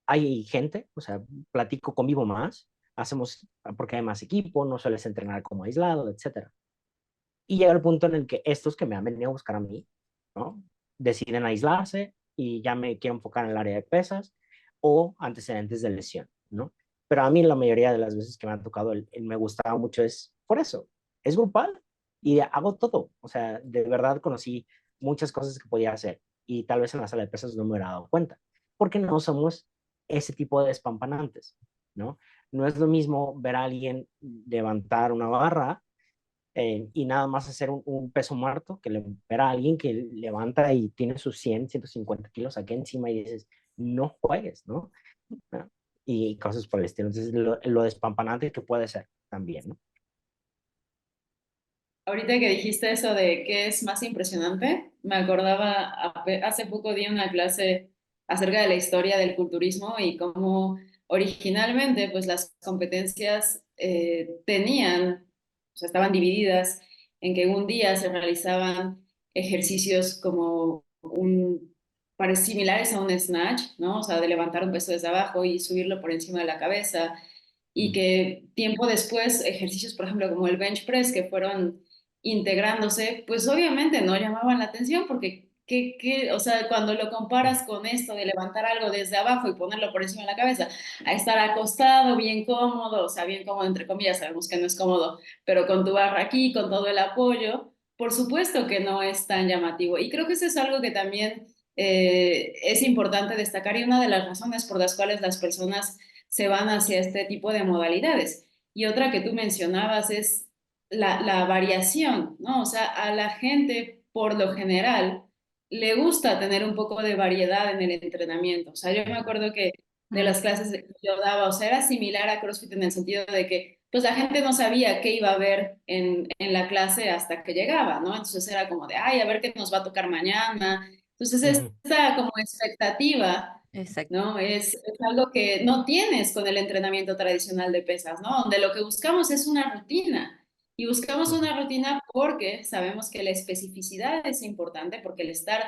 hay gente, o sea, platico, convivo más, hacemos, porque hay más equipo, no sueles entrenar como aislado, etcétera. Y llega el punto en el que estos que me han venido a buscar a mí, ¿no? Deciden aislarse y ya me quiero enfocar en el área de pesas o antecedentes de lesión, ¿no? Pero a mí la mayoría de las veces que me han tocado el me gustaba mucho es por eso, es grupal y hago todo, o sea, de verdad conocí muchas cosas que podía hacer y tal vez en la sala de pesas no me hubiera dado cuenta, porque no somos ese tipo de despampanantes, ¿no? No es lo mismo ver a alguien levantar una barra y nada más hacer un peso muerto que ver a alguien que levanta y tiene sus 100, 150 kilos aquí encima y dices, no juegues, ¿no? ¿No? Y cosas por el estilo. Entonces, lo despampanante que puede ser también, ¿no? Ahorita que dijiste eso de qué es más impresionante, me acordaba, hace poco di una clase acerca de la historia del culturismo y cómo originalmente pues las competencias tenían, o sea, estaban divididas en que un día se realizaban ejercicios como similares a un snatch, ¿no? O sea, de levantar un peso desde abajo y subirlo por encima de la cabeza y Mm. que tiempo después ejercicios, por ejemplo, como el bench press, que fueron integrándose, pues obviamente no llamaban la atención porque, o sea, cuando lo comparas con esto de levantar algo desde abajo y ponerlo por encima de la cabeza, a estar acostado, bien cómodo, o sea, bien cómodo entre comillas, sabemos que no es cómodo, pero con tu barra aquí, con todo el apoyo, por supuesto que no es tan llamativo. Y creo que eso es algo que también es importante destacar y una de las razones por las cuales las personas se van hacia este tipo de modalidades. Y otra que tú mencionabas es la variación, ¿no? O sea, a la gente, por lo general, le gusta tener un poco de variedad en el entrenamiento. O sea, yo me acuerdo que de Mm, las clases que yo daba, o sea, era similar a CrossFit en el sentido de que, pues la gente no sabía qué iba a ver en la clase hasta que llegaba, ¿no? Entonces era como de, ay, a ver qué nos va a tocar mañana. Entonces, Ujú, esta como expectativa, exacto. ¿no? Es algo que no tienes con el entrenamiento tradicional de pesas, ¿no? Donde lo que buscamos es una rutina. Y buscamos ujú, una rutina porque sabemos que la especificidad es importante, porque el estar,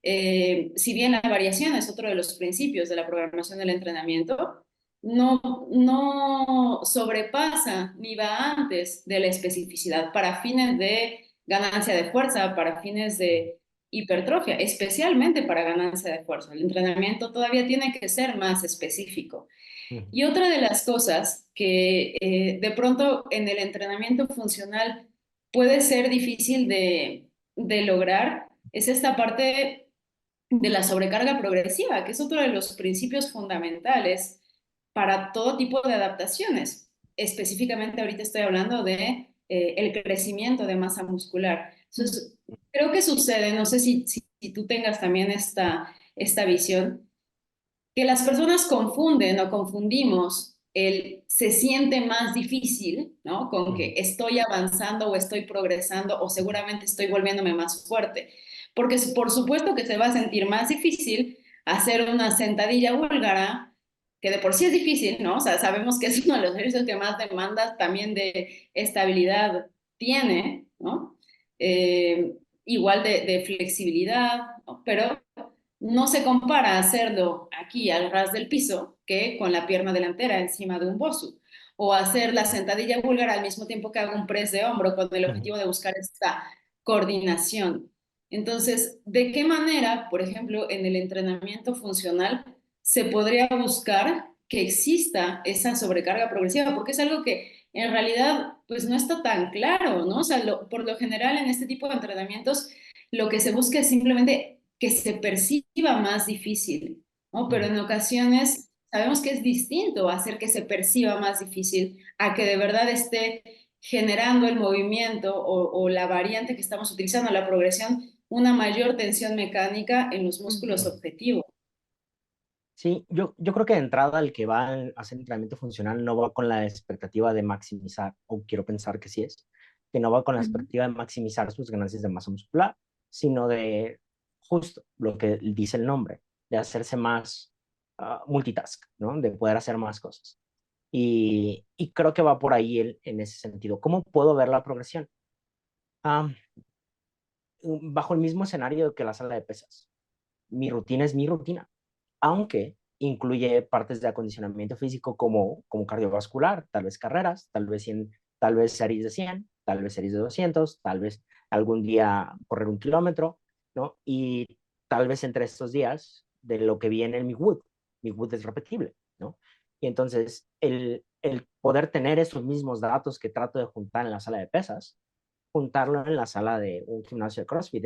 si bien la variación es otro de los principios de la programación del entrenamiento, no sobrepasa ni va antes de la especificidad para fines de ganancia de fuerza, para fines de hipertrofia, especialmente para ganancia de fuerza. El entrenamiento todavía tiene que ser más específico. ujú, Y otra de las cosas que de pronto en el entrenamiento funcional puede ser difícil de lograr es esta parte de la sobrecarga progresiva, que es otro de los principios fundamentales para todo tipo de adaptaciones. Específicamente ahorita estoy hablando de el crecimiento de masa muscular. Entonces, creo que sucede, no sé si tú tengas también esta visión, que las personas confunden o confundimos el se siente más difícil, ¿no? Con que estoy avanzando o estoy progresando o seguramente estoy volviéndome más fuerte. Porque por supuesto que se va a sentir más difícil hacer una sentadilla búlgara, que de por sí es difícil, ¿no? O sea, sabemos que es uno de los ejercicios que más demandas también de estabilidad tiene, ¿no? Igual de flexibilidad, ¿no? Pero no se compara hacerlo aquí al ras del piso que con la pierna delantera encima de un bosu. O hacer la sentadilla búlgara al mismo tiempo que hago un press de hombro con el objetivo de buscar esta coordinación. Entonces, ¿de qué manera, por ejemplo, en el entrenamiento funcional se podría buscar que exista esa sobrecarga progresiva? Porque es algo que en realidad pues no está tan claro, ¿no? O sea, por lo general en este tipo de entrenamientos lo que se busca es simplemente que se perciba más difícil, ¿no? Pero en ocasiones sabemos que es distinto hacer que se perciba más difícil a que de verdad esté generando el movimiento o la variante que estamos utilizando, la progresión, una mayor tensión mecánica en los músculos objetivos. Sí, yo creo que de entrada el que va a hacer entrenamiento funcional no va con la expectativa de maximizar, o quiero pensar que sí es, que no va con la expectativa de maximizar sus ganancias de masa muscular, sino de justo lo que dice el nombre, de hacerse más multitask, ¿no? De poder hacer más cosas. Y creo que va por ahí en ese sentido. ¿Cómo puedo ver la progresión? Ah, bajo el mismo escenario que la sala de pesas. Mi rutina es mi rutina, aunque incluye partes de acondicionamiento físico como cardiovascular, tal vez carreras, tal vez series de 100, tal vez series de 200, tal vez algún día correr 1 kilómetro, ¿no? Y tal vez entre estos días de lo que viene en mi WOD es repetible, ¿no? Y entonces el poder tener esos mismos datos que trato de juntar en la sala de pesas, juntarlo en la sala de un gimnasio de CrossFit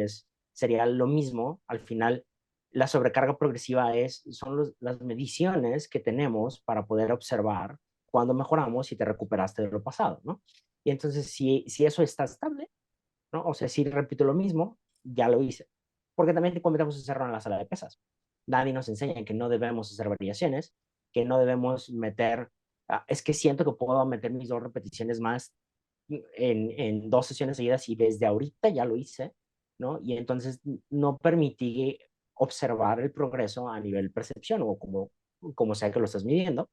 sería lo mismo. Al final, la sobrecarga progresiva son las mediciones que tenemos para poder observar cuando mejoramos y te recuperaste de lo pasado, ¿no? Y entonces, si eso está estable, ¿no? O sea, si repito lo mismo, ya lo hice. Porque también cometemos ese error en la sala de pesas. Nadie nos enseña que no debemos hacer variaciones, que no debemos meter, es que siento que puedo meter mis 2 repeticiones más en 2 sesiones seguidas y desde ahorita ya lo hice, ¿no? Y entonces no permití observar el progreso a nivel percepción o como sea que lo estás midiendo,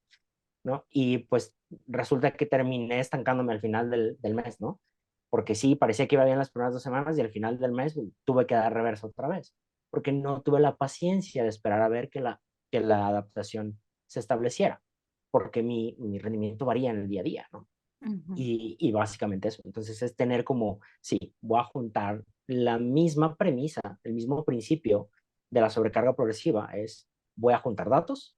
¿no? Y pues resulta que terminé estancándome al final del mes, ¿no? Porque sí, parecía que iba bien las primeras 2 semanas y al final del mes tuve que dar reversa otra vez, porque no tuve la paciencia de esperar a ver que la adaptación se estableciera, porque mi rendimiento varía en el día a día, ¿no? Y básicamente eso. Entonces es tener como, sí, voy a juntar la misma premisa, el mismo principio de la sobrecarga progresiva, voy a juntar datos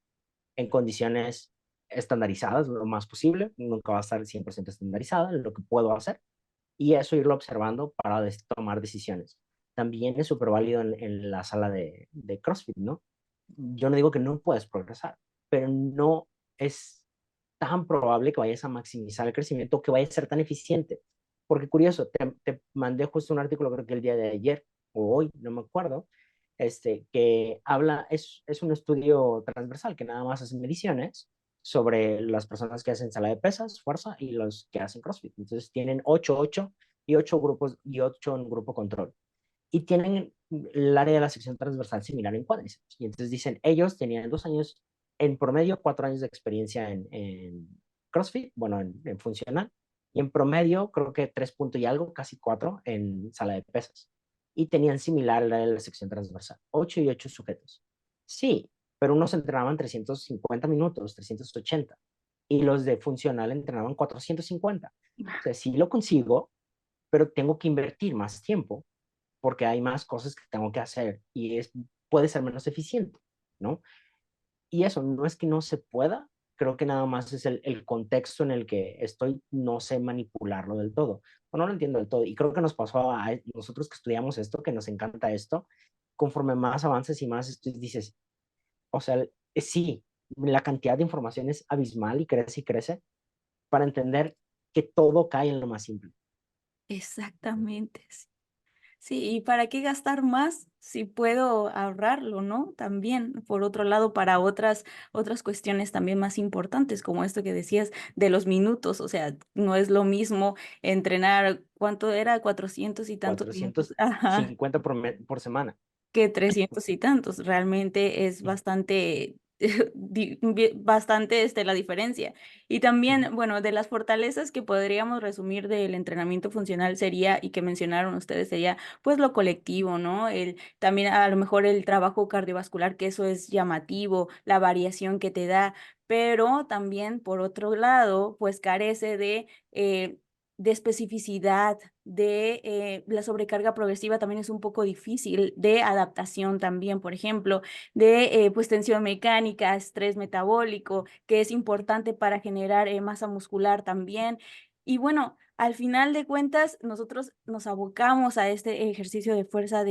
en condiciones estandarizadas lo más posible, nunca va a estar 100% estandarizada en lo que puedo hacer, y eso irlo observando para tomar decisiones. También es súper válido en la sala de CrossFit, ¿no? Yo no digo que no puedes progresar, pero no es tan probable que vayas a maximizar el crecimiento, que vayas a ser tan eficiente. Porque curioso, te mandé justo un artículo, creo que el día de ayer o hoy, no me acuerdo, que habla, es un estudio transversal que nada más hace mediciones sobre las personas que hacen sala de pesas, fuerza, y los que hacen CrossFit. Entonces tienen 8 y 8 grupos y 8 en grupo control. Y tienen el área de la sección transversal similar en cuádriceps. Y entonces dicen, ellos tenían 2 años, en promedio 4 años de experiencia en CrossFit, bueno, en funcional, y en promedio creo que 3 puntos y algo, casi 4 en sala de pesas. Y tenían similar el área de la sección transversal, 8 y 8 sujetos. Sí, pero unos entrenaban 350 minutos, 380, y los de funcional entrenaban 450. O sea, sí lo consigo, pero tengo que invertir más tiempo porque hay más cosas que tengo que hacer y puede ser menos eficiente, ¿no? Y eso no es que no se pueda, creo que nada más es el contexto en el que estoy, no sé manipularlo del todo, o no lo entiendo del todo. Y creo que nos pasó a nosotros que estudiamos esto, que nos encanta esto, conforme más avances y más dices, o sea, sí, la cantidad de información es abismal y crece para entender que todo cae en lo más simple. Exactamente. Sí. Sí, ¿y para qué gastar más si puedo ahorrarlo, no? También, por otro lado, para otras cuestiones también más importantes, como esto que decías de los minutos, o sea, no es lo mismo entrenar, ¿cuánto era? 400 y tantos minutos, ajá, 450 por semana. que 300 y tantos. Realmente es bastante, bastante la diferencia. Y también, bueno, de las fortalezas que podríamos resumir del entrenamiento funcional sería, y que mencionaron ustedes, sería pues lo colectivo, ¿no? También a lo mejor el trabajo cardiovascular, que eso es llamativo, la variación que te da, pero también por otro lado, pues carece de especificidad, la sobrecarga progresiva también es un poco difícil, de adaptación también, por ejemplo, de pues tensión mecánica, estrés metabólico, que es importante para generar masa muscular también. Y bueno, al final de cuentas, nosotros nos abocamos a este ejercicio de fuerza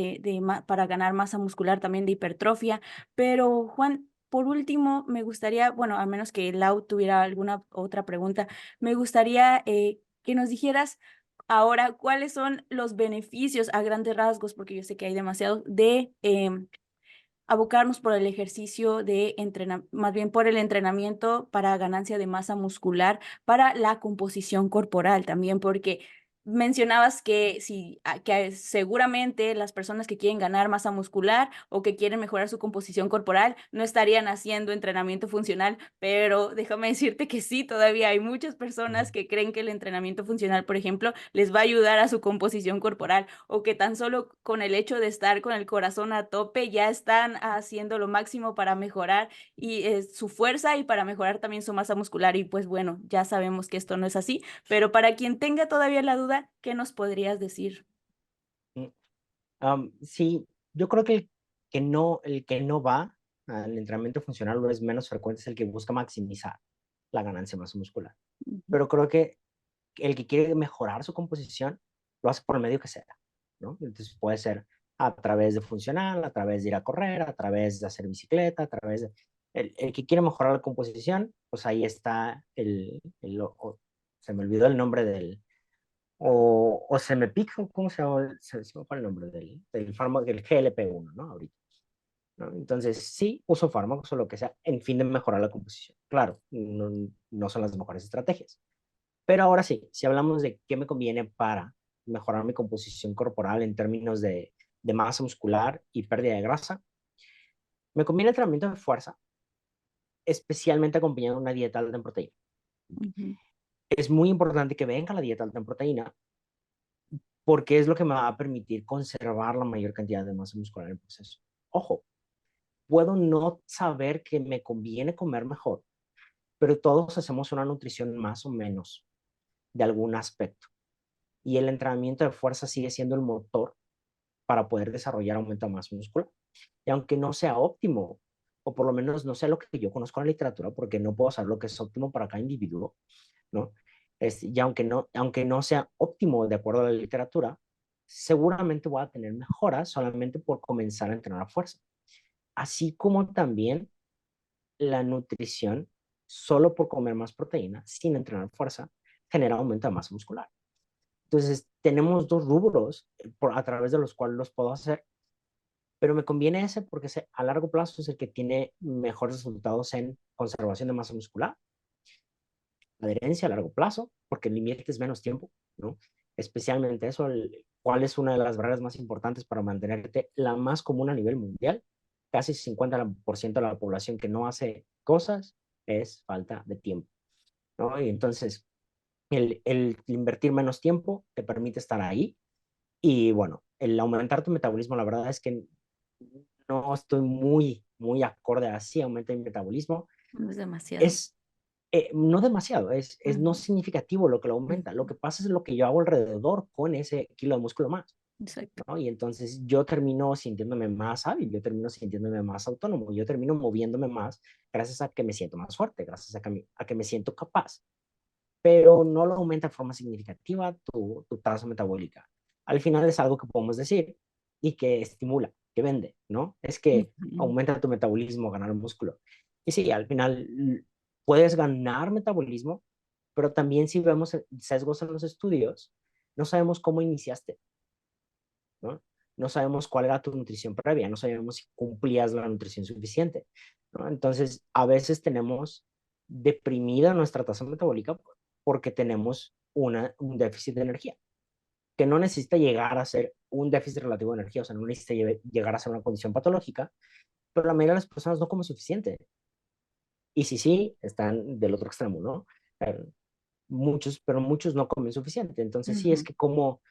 para ganar masa muscular, también de hipertrofia, pero Juan, por último, me gustaría, bueno, a menos que Lau tuviera alguna otra pregunta, me gustaría que nos dijeras ahora cuáles son los beneficios a grandes rasgos, porque yo sé que hay demasiado, de abocarnos por el ejercicio de más bien por el entrenamiento para ganancia de masa muscular, para la composición corporal también, porque mencionabas que, sí, que seguramente las personas que quieren ganar masa muscular o que quieren mejorar su composición corporal no estarían haciendo entrenamiento funcional, pero déjame decirte que sí, todavía hay muchas personas que creen que el entrenamiento funcional, por ejemplo, les va a ayudar a su composición corporal o que tan solo con el hecho de estar con el corazón a tope ya están haciendo lo máximo para mejorar su fuerza y para mejorar también su masa muscular. Y pues bueno, ya sabemos que esto no es así, pero para quien tenga todavía la duda, ¿qué nos podrías decir? Sí, yo creo que el que no va al entrenamiento funcional o es menos frecuente es el que busca maximizar la ganancia de masa muscular. Ujú. Pero creo que el que quiere mejorar su composición lo hace por el medio que sea, ¿no? Entonces puede ser a través de funcional, a través de ir a correr, a través de hacer bicicleta, a través de... El que quiere mejorar la composición, pues ahí está se me olvidó el nombre o se me pica, ¿cómo se llama? Se me fue el nombre del fármaco, del GLP-1, ¿no? Ahorita, ¿no? Entonces, sí, uso fármacos o lo que sea en fin de mejorar la composición. Claro, no son las mejores estrategias. Pero ahora sí, si hablamos de qué me conviene para mejorar mi composición corporal en términos de masa muscular y pérdida de grasa, me conviene el entrenamiento de fuerza, especialmente acompañado de una dieta alta en proteína. Ujú. Es muy importante que venga la dieta alta en proteína porque es lo que me va a permitir conservar la mayor cantidad de masa muscular en el proceso. Ojo, puedo no saber que me conviene comer mejor, pero todos hacemos una nutrición más o menos de algún aspecto. Y el entrenamiento de fuerza sigue siendo el motor para poder desarrollar aumento de masa muscular. Y aunque no sea óptimo, o por lo menos no sea lo que yo conozco en la literatura, porque no puedo saber lo que es óptimo para cada individuo, ¿no? Y aunque no sea óptimo de acuerdo a la literatura, seguramente voy a tener mejoras solamente por comenzar a entrenar a fuerza. Así como también la nutrición, solo por comer más proteína, sin entrenar fuerza, genera aumento de masa muscular. Entonces, tenemos dos rubros a través de los cuales los puedo hacer, pero me conviene ese porque a largo plazo es el que tiene mejores resultados en conservación de masa muscular, adherencia a largo plazo, porque el límite es menos tiempo, ¿no? Especialmente eso, cuál es una de las barreras más importantes para mantenerte la más común a nivel mundial. Casi 50% de la población que no hace cosas es falta de tiempo, ¿no? Y entonces, el invertir menos tiempo te permite estar ahí. Y bueno, el aumentar tu metabolismo, la verdad es que no estoy muy acorde a así, aumenta mi metabolismo. No es demasiado. Es no demasiado, es no Ujú. significativo lo que lo aumenta. Lo Ujú. que pasa es lo que yo hago alrededor con ese kilo de músculo más, Exacto. ¿no? Y entonces yo termino sintiéndome más hábil, yo termino sintiéndome más autónomo, yo termino moviéndome más gracias a que me siento más fuerte, gracias a que me siento capaz, pero no lo aumenta de forma significativa tu tasa metabólica. Al final es algo que podemos decir y que estimula, que vende, ¿no? Es que aumenta tu metabolismo, ganar músculo. Y sí, al final puedes ganar metabolismo, pero también si vemos sesgos en los estudios, no sabemos cómo iniciaste, ¿no? No sabemos cuál era tu nutrición previa, no sabemos si cumplías la nutrición suficiente, ¿no? Entonces, a veces tenemos deprimida nuestra tasa metabólica porque tenemos un déficit de energía, que no necesita llegar a ser un déficit relativo de energía, o sea, no necesita llegar a ser una condición patológica, pero la mayoría de las personas no comen suficiente. Y si sí, están del otro extremo, ¿no? Muchos, pero muchos no comen suficiente. Entonces, sí es que como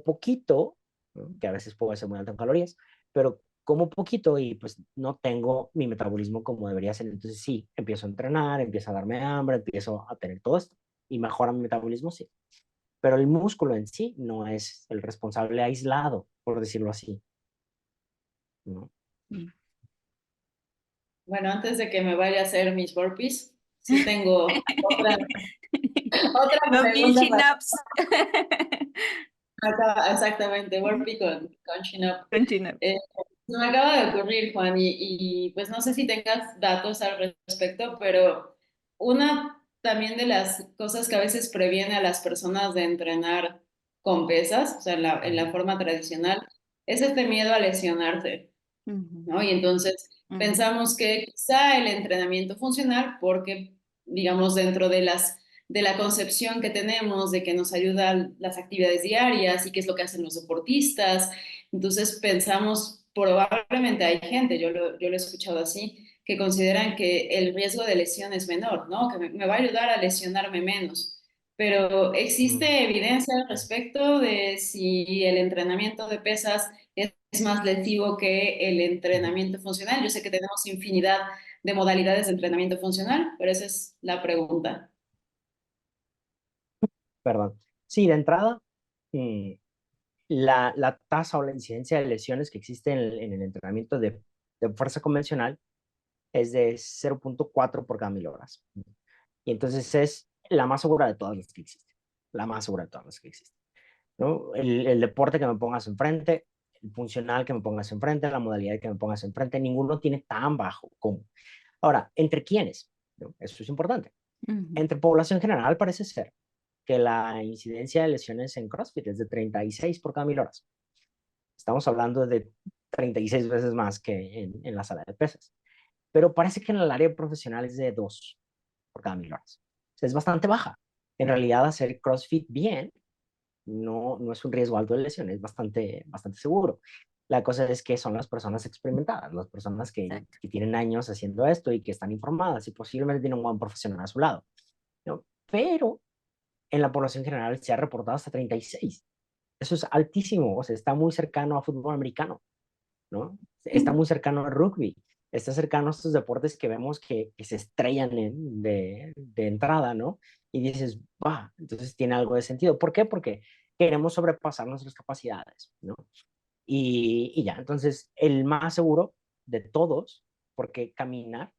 poquito, ¿no? Que a veces puede ser muy alto en calorías, pero como poquito y pues no tengo mi metabolismo como debería ser. Entonces sí, empiezo a entrenar, empiezo a darme hambre, empiezo a tener todo esto y mejora mi metabolismo, sí. Pero el músculo en sí no es el responsable aislado, por decirlo así, ¿no? Bueno, antes de que me vaya a hacer mis burpees, sí tengo otra, otra Los pregunta para... chin-ups. Exactamente, burpee con chin-up. Con chin-ups. Se me acaba de ocurrir, Juan, pues no sé si tengas datos al respecto, pero una también de las cosas que a veces previene a las personas de entrenar con pesas, o sea, en la forma tradicional, es este miedo a lesionarse, ¿no? Y entonces pensamos que quizá el entrenamiento funcional, porque, digamos, dentro de de la concepción que tenemos de que nos ayudan las actividades diarias y qué es lo que hacen los deportistas, entonces pensamos, probablemente hay gente, yo lo he escuchado así, que consideran que el riesgo de lesión es menor, ¿no? Que me va a ayudar a lesionarme menos. Pero ¿existe evidencia al respecto de si el entrenamiento de pesas es más lesivo que el entrenamiento funcional? Yo sé que tenemos infinidad de modalidades de entrenamiento funcional, pero esa es la pregunta. Perdón. Sí, de entrada, eh, la tasa o la incidencia de lesiones que existe en el entrenamiento de fuerza convencional es de 0.4 por cada 1000 horas. Y entonces es la más segura de todas las que existen. La más segura de todas las que existen, ¿no? El deporte que me pongas enfrente, el funcional que me pongas enfrente, la modalidad que me pongas enfrente, ninguno tiene tan bajo como. Ahora, ¿entre quiénes? ¿No? Eso es importante. Entre población general parece ser que la incidencia de lesiones en CrossFit es de 36 por cada 1000 horas. Estamos hablando de 36 veces más que en la sala de pesas. Pero parece que en el área profesional es de 2 por cada 1000 horas. O sea, es bastante baja. En realidad, hacer CrossFit bien no es un riesgo alto de lesión, es bastante seguro. La cosa es que son las personas experimentadas, las personas que tienen años haciendo esto y que están informadas y posiblemente tienen un buen profesional a su lado, ¿no? Pero en la población general se ha reportado hasta 36. Eso es altísimo, o sea, está muy cercano a fútbol americano, ¿no? Está muy cercano al rugby, está cercano a estos deportes que vemos que se estrellan de entrada, ¿no? Y dices, va, entonces tiene algo de sentido. ¿Por qué? Porque queremos sobrepasar nuestras capacidades, ¿no? Y ya, entonces el más seguro de todos, porque caminar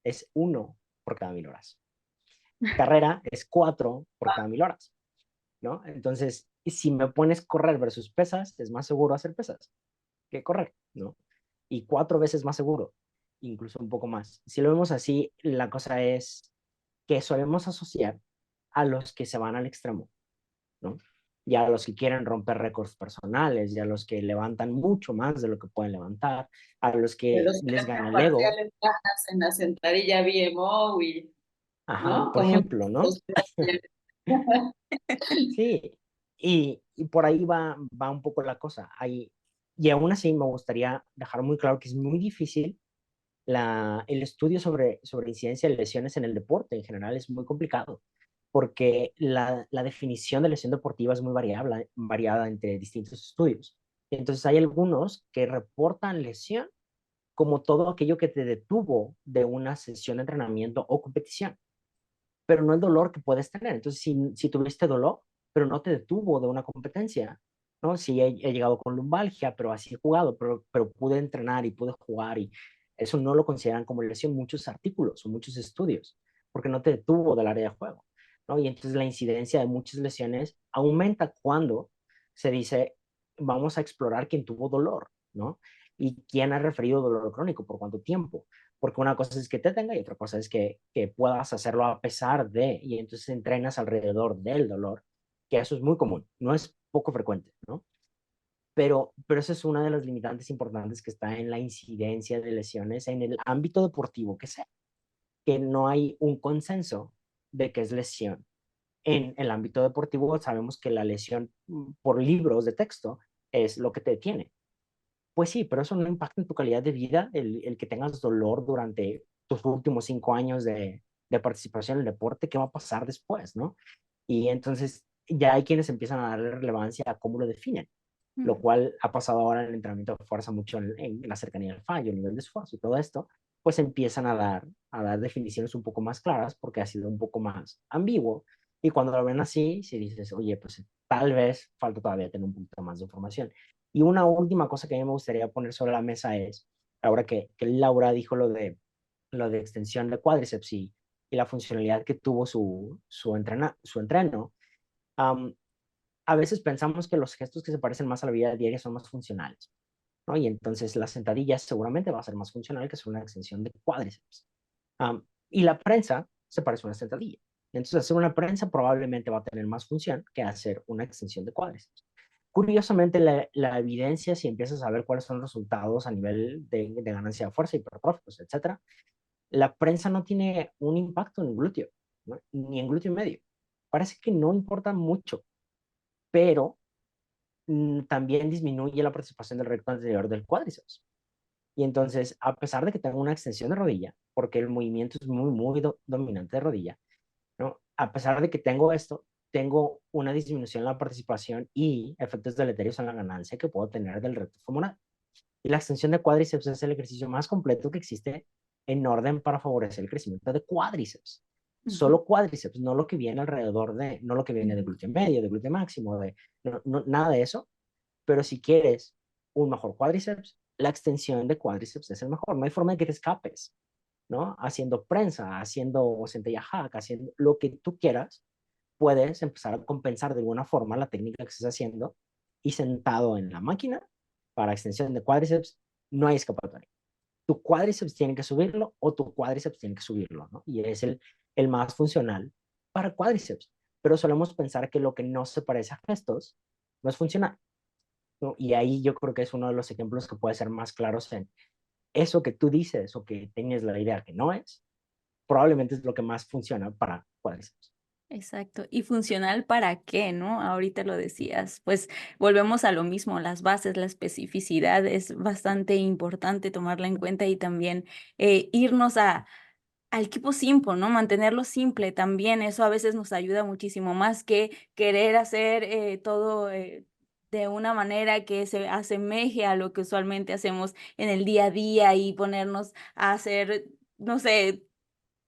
es 1 por cada 1000 horas. Carrera es 4 por cada 1000 horas, ¿no? Entonces, si me pones correr versus pesas, es más seguro hacer pesas que correr, ¿no? Y 4 veces más seguro, incluso un poco más. Si lo vemos así, la cosa es que solemos asociar a los que se van al extremo, ¿no? Y a los que quieren romper récords personales, y a los que levantan mucho más de lo que pueden levantar, a los De que los que les hacen gana el ego. parciales bajas en la sentadilla BMO, Ajá, ¿no? por Como ejemplo, ¿no? Sí, y por ahí va un poco la cosa. Y aún así me gustaría dejar muy claro que es muy difícil el estudio sobre incidencia de lesiones en el deporte en general es muy complicado, porque la definición de lesión deportiva es muy variada entre distintos estudios. Entonces hay algunos que reportan lesión como todo aquello que te detuvo de una sesión de entrenamiento o competición, pero no el dolor que puedes tener. Entonces, si tuviste dolor, pero no te detuvo de una competencia, ¿no? Si he llegado con lumbalgia, pero así he jugado, pero pude entrenar y pude jugar Eso no lo consideran como lesión muchos artículos o muchos estudios, porque no te detuvo del área de juego, ¿no? Y entonces la incidencia de muchas lesiones aumenta cuando se dice, vamos a explorar quién tuvo dolor, ¿no? Y quién ha referido dolor crónico, por cuánto tiempo. Porque una cosa es que te tenga y otra cosa es que puedas hacerlo a pesar de, y entonces entrenas alrededor del dolor, que eso es muy común, no es poco frecuente, ¿no? Pero esa es una de las limitantes importantes que está en la incidencia de lesiones en el ámbito deportivo que sea, que no hay un consenso de qué es lesión. En el ámbito deportivo sabemos que la lesión por libros de texto es lo que te detiene. Pues sí, pero eso no impacta en tu calidad de vida, el que tengas dolor durante tus últimos 5 años de participación en el deporte, ¿qué va a pasar después, no? Y entonces ya hay quienes empiezan a darle relevancia a cómo lo definen, lo cual ha pasado ahora en el entrenamiento de fuerza mucho en la cercanía del fallo, el nivel de esfuerzo y todo esto, pues empiezan a dar definiciones un poco más claras porque ha sido un poco más ambiguo. Y cuando lo ven así, si dices, oye, pues tal vez falta todavía tener un poquito más de información. Y una última cosa que a mí me gustaría poner sobre la mesa es, ahora que Laura dijo lo de extensión de cuádriceps y la funcionalidad que tuvo su entreno, um, a veces pensamos que los gestos que se parecen más a la vida diaria son más funcionales, ¿no? Y entonces la sentadilla seguramente va a ser más funcional que ser una extensión de cuádriceps. Y la prensa se parece a una sentadilla. Entonces hacer una prensa probablemente va a tener más función que hacer una extensión de cuádriceps. Curiosamente, la evidencia, si empiezas a ver cuáles son los resultados a nivel de ganancia de fuerza, hipertróficos, etcétera, la prensa no tiene un impacto en el glúteo, ¿no? Ni en glúteo medio. Parece que no importa mucho, pero también disminuye la participación del recto anterior del cuádriceps. Y entonces, a pesar de que tengo una extensión de rodilla, porque el movimiento es muy, muy dominante de rodilla, ¿no? A pesar de que tengo esto, tengo una disminución en la participación y efectos deleterios en la ganancia que puedo tener del recto femoral. Y la extensión de cuádriceps es el ejercicio más completo que existe en orden para favorecer el crecimiento de cuádriceps. Ujú. Solo cuádriceps, no lo que viene alrededor de, no lo que viene de glúteo medio, de glúteo máximo, nada de eso. Pero si quieres un mejor cuádriceps, la extensión de cuádriceps es el mejor. No hay forma de que te escapes, ¿no? Haciendo prensa, haciendo sentadilla hack, haciendo lo que tú quieras, puedes empezar a compensar de alguna forma la técnica que estés haciendo y sentado en la máquina para extensión de cuádriceps, no hay escapatoria. Tu cuádriceps tiene que subirlo o tu cuádriceps tiene que subirlo, ¿no? Y es el más funcional para cuádriceps. Pero solemos pensar que lo que no se parece a gestos no es funcional, ¿no? Y ahí yo creo que es uno de los ejemplos que puede ser más claros en eso que tú dices o que tienes la idea que no es, probablemente es lo que más funciona para cuádriceps. Exacto. ¿Y funcional para qué, no? Ahorita lo decías. Pues volvemos a lo mismo, las bases, la especificidad es bastante importante tomarla en cuenta y también irnos al equipo simple, ¿no? Mantenerlo simple también, eso a veces nos ayuda muchísimo más que querer hacer todo de una manera que se asemeje a lo que usualmente hacemos en el día a día y ponernos a hacer, no sé,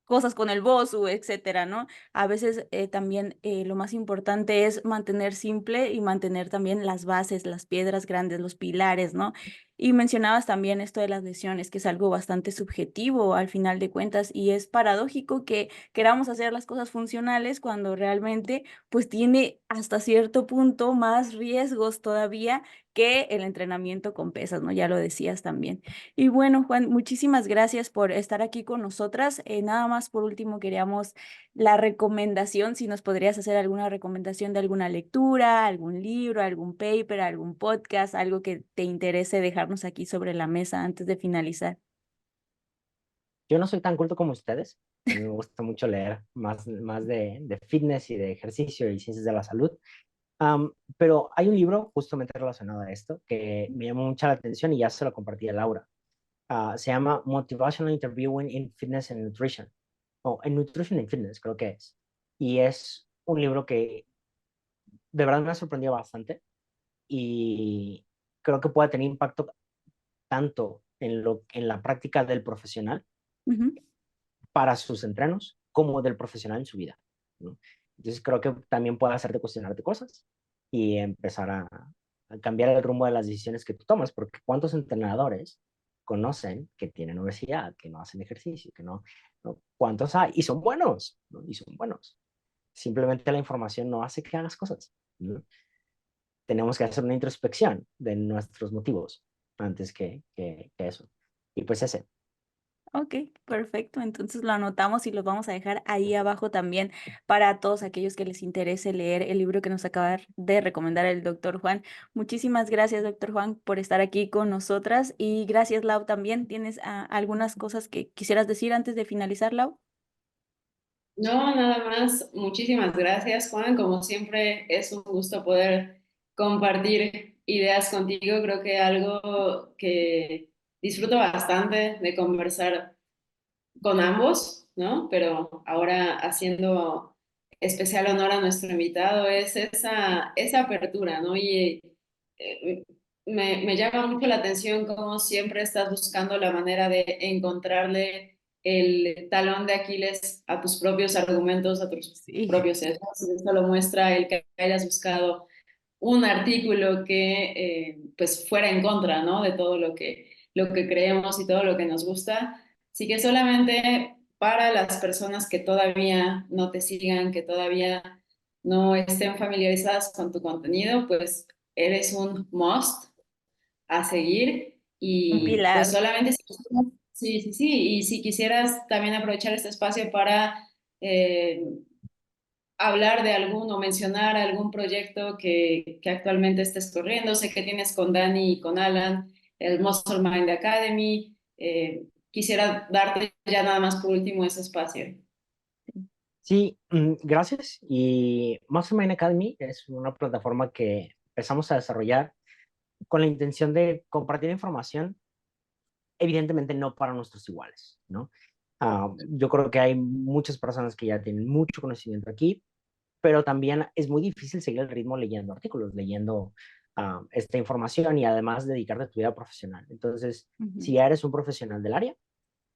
cosas con el BOSU, etcétera, ¿no? A veces también lo más importante es mantener simple y mantener también las bases, las piedras grandes, los pilares, ¿no? Y mencionabas también esto de las lesiones, que es algo bastante subjetivo al final de cuentas y es paradójico que queramos hacer las cosas funcionales cuando realmente pues tiene hasta cierto punto más riesgos todavía que el entrenamiento con pesas, ¿no? Ya lo decías también. Y bueno, Juan, muchísimas gracias por estar aquí con nosotras. Nada más por último queríamos la recomendación, si nos podrías hacer alguna recomendación de alguna lectura, algún libro, algún paper, algún podcast, algo que te interese dejarnos aquí sobre la mesa antes de finalizar. Yo no soy tan culto como ustedes. A mí me gusta mucho leer más de fitness y de ejercicio y ciencias de la salud. Pero hay un libro justamente relacionado a esto que me llamó mucha la atención y ya se lo compartí a Laura. Se llama Motivational Interviewing in Fitness and Nutrition, o en Nutrition and Fitness, creo que es. Y es un libro que de verdad me ha sorprendido bastante y creo que puede tener impacto tanto en la práctica del profesional Ujú. para sus entrenos como del profesional en su vida, ¿no? Entonces creo que también puede hacerte cuestionarte cosas y empezar a cambiar el rumbo de las decisiones que tú tomas, porque ¿cuántos entrenadores conocen que tienen obesidad, que no hacen ejercicio, que no, ¿cuántos hay? Y son buenos, ¿no? Y son buenos. Simplemente la información no hace que hagas cosas, ¿no? Tenemos que hacer una introspección de nuestros motivos antes que eso. Y pues ese. Ok, perfecto. Entonces lo anotamos y lo vamos a dejar ahí abajo también para todos aquellos que les interese leer el libro que nos acaba de recomendar el doctor Juan. Muchísimas gracias, doctor Juan, por estar aquí con nosotras y gracias, Lau, también. ¿Tienes algunas cosas que quisieras decir antes de finalizar, Lau? No, nada más. Muchísimas gracias, Juan. Como siempre, es un gusto poder compartir ideas contigo. Creo que algo que disfruto bastante de conversar con ambos, ¿no? Pero ahora haciendo especial honor a nuestro invitado es esa apertura, ¿no? Y me llama mucho la atención cómo siempre estás buscando la manera de encontrarle el talón de Aquiles a tus propios argumentos, a tus Sí. propios hechos. Esto lo muestra el que hayas buscado un artículo que pues fuera en contra, ¿no? De todo lo que creemos y todo lo que nos gusta. Así que solamente para las personas que todavía no te sigan, que todavía no estén familiarizadas con tu contenido, pues eres un must a seguir Un y pues pilar. solamente sí, sí, sí, y si quisieras también aprovechar este espacio para hablar de algún o mencionar algún proyecto que actualmente estés corriendo. Sé que tienes con Dani y con Alan el Muscle Mind Academy. Quisiera darte ya nada más por último ese espacio. Sí, gracias. Y Mastermind Academy es una plataforma que empezamos a desarrollar con la intención de compartir información, evidentemente no para nuestros iguales, ¿no? Yo creo que hay muchas personas que ya tienen mucho conocimiento aquí, pero también es muy difícil seguir el ritmo leyendo artículos, leyendo esta información y además dedicarte a tu vida profesional. Entonces, Ujú. si ya eres un profesional del área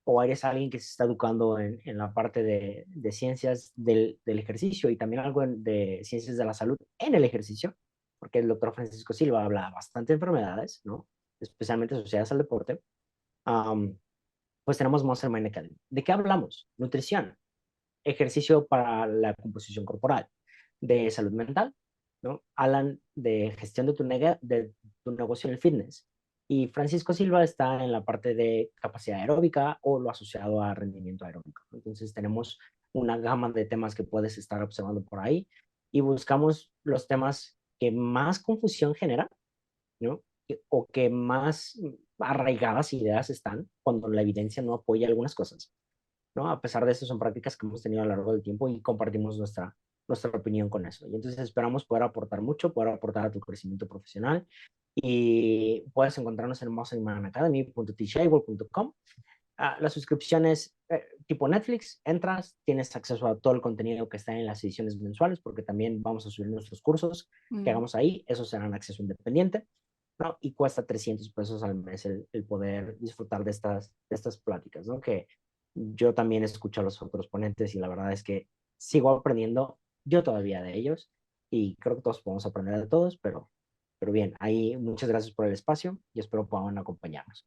o eres alguien que se está educando en la parte de ciencias del ejercicio y también algo de ciencias de la salud en el ejercicio, porque el doctor Francisco Silva habla bastante de enfermedades, ¿no? Especialmente asociadas al deporte, um, pues tenemos Monster Mind Academy. ¿De qué hablamos? Nutrición, ejercicio para la composición corporal, de salud mental, ¿no? Alan de gestión de tu negocio en el fitness. Y Francisco Silva está en la parte de capacidad aeróbica o lo asociado a rendimiento aeróbico. Entonces tenemos una gama de temas que puedes estar observando por ahí y buscamos los temas que más confusión generan, ¿no? O que más arraigadas ideas están cuando la evidencia no apoya algunas cosas, ¿no? A pesar de eso, son prácticas que hemos tenido a lo largo del tiempo y compartimos nuestra opinión con eso. Y entonces esperamos poder aportar mucho, poder aportar a tu crecimiento profesional y puedes encontrarnos en musclemanacademy.teachable.com. La suscripción es tipo Netflix, entras, tienes acceso a todo el contenido que está en las ediciones mensuales, porque también vamos a subir nuestros cursos que Mm. hagamos ahí, esos serán acceso independiente, ¿no? Y cuesta 300 pesos al mes el poder disfrutar de estas pláticas, ¿no? Que yo también escucho a los otros ponentes y la verdad es que sigo aprendiendo yo todavía de ellos y creo que todos podemos aprender de todos, pero bien, ahí muchas gracias por el espacio y espero puedan acompañarnos.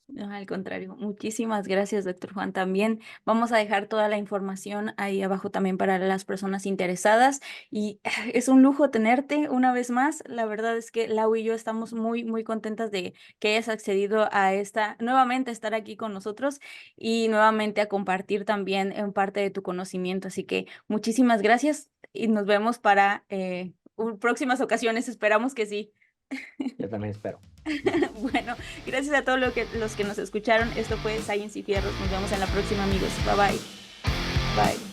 No, al contrario, muchísimas gracias, doctor Juan. También vamos a dejar toda la información ahí abajo también para las personas interesadas. Y es un lujo tenerte una vez más. La verdad es que Lau y yo estamos muy, muy contentas de que hayas accedido a nuevamente a estar aquí con nosotros y nuevamente a compartir también en parte de tu conocimiento. Así que muchísimas gracias y nos vemos para próximas ocasiones. Esperamos que sí. Yo también espero. Bueno, gracias a todos los que nos escucharon. Esto fue Science y Fierros. Nos vemos en la próxima, amigos. Bye bye. Bye.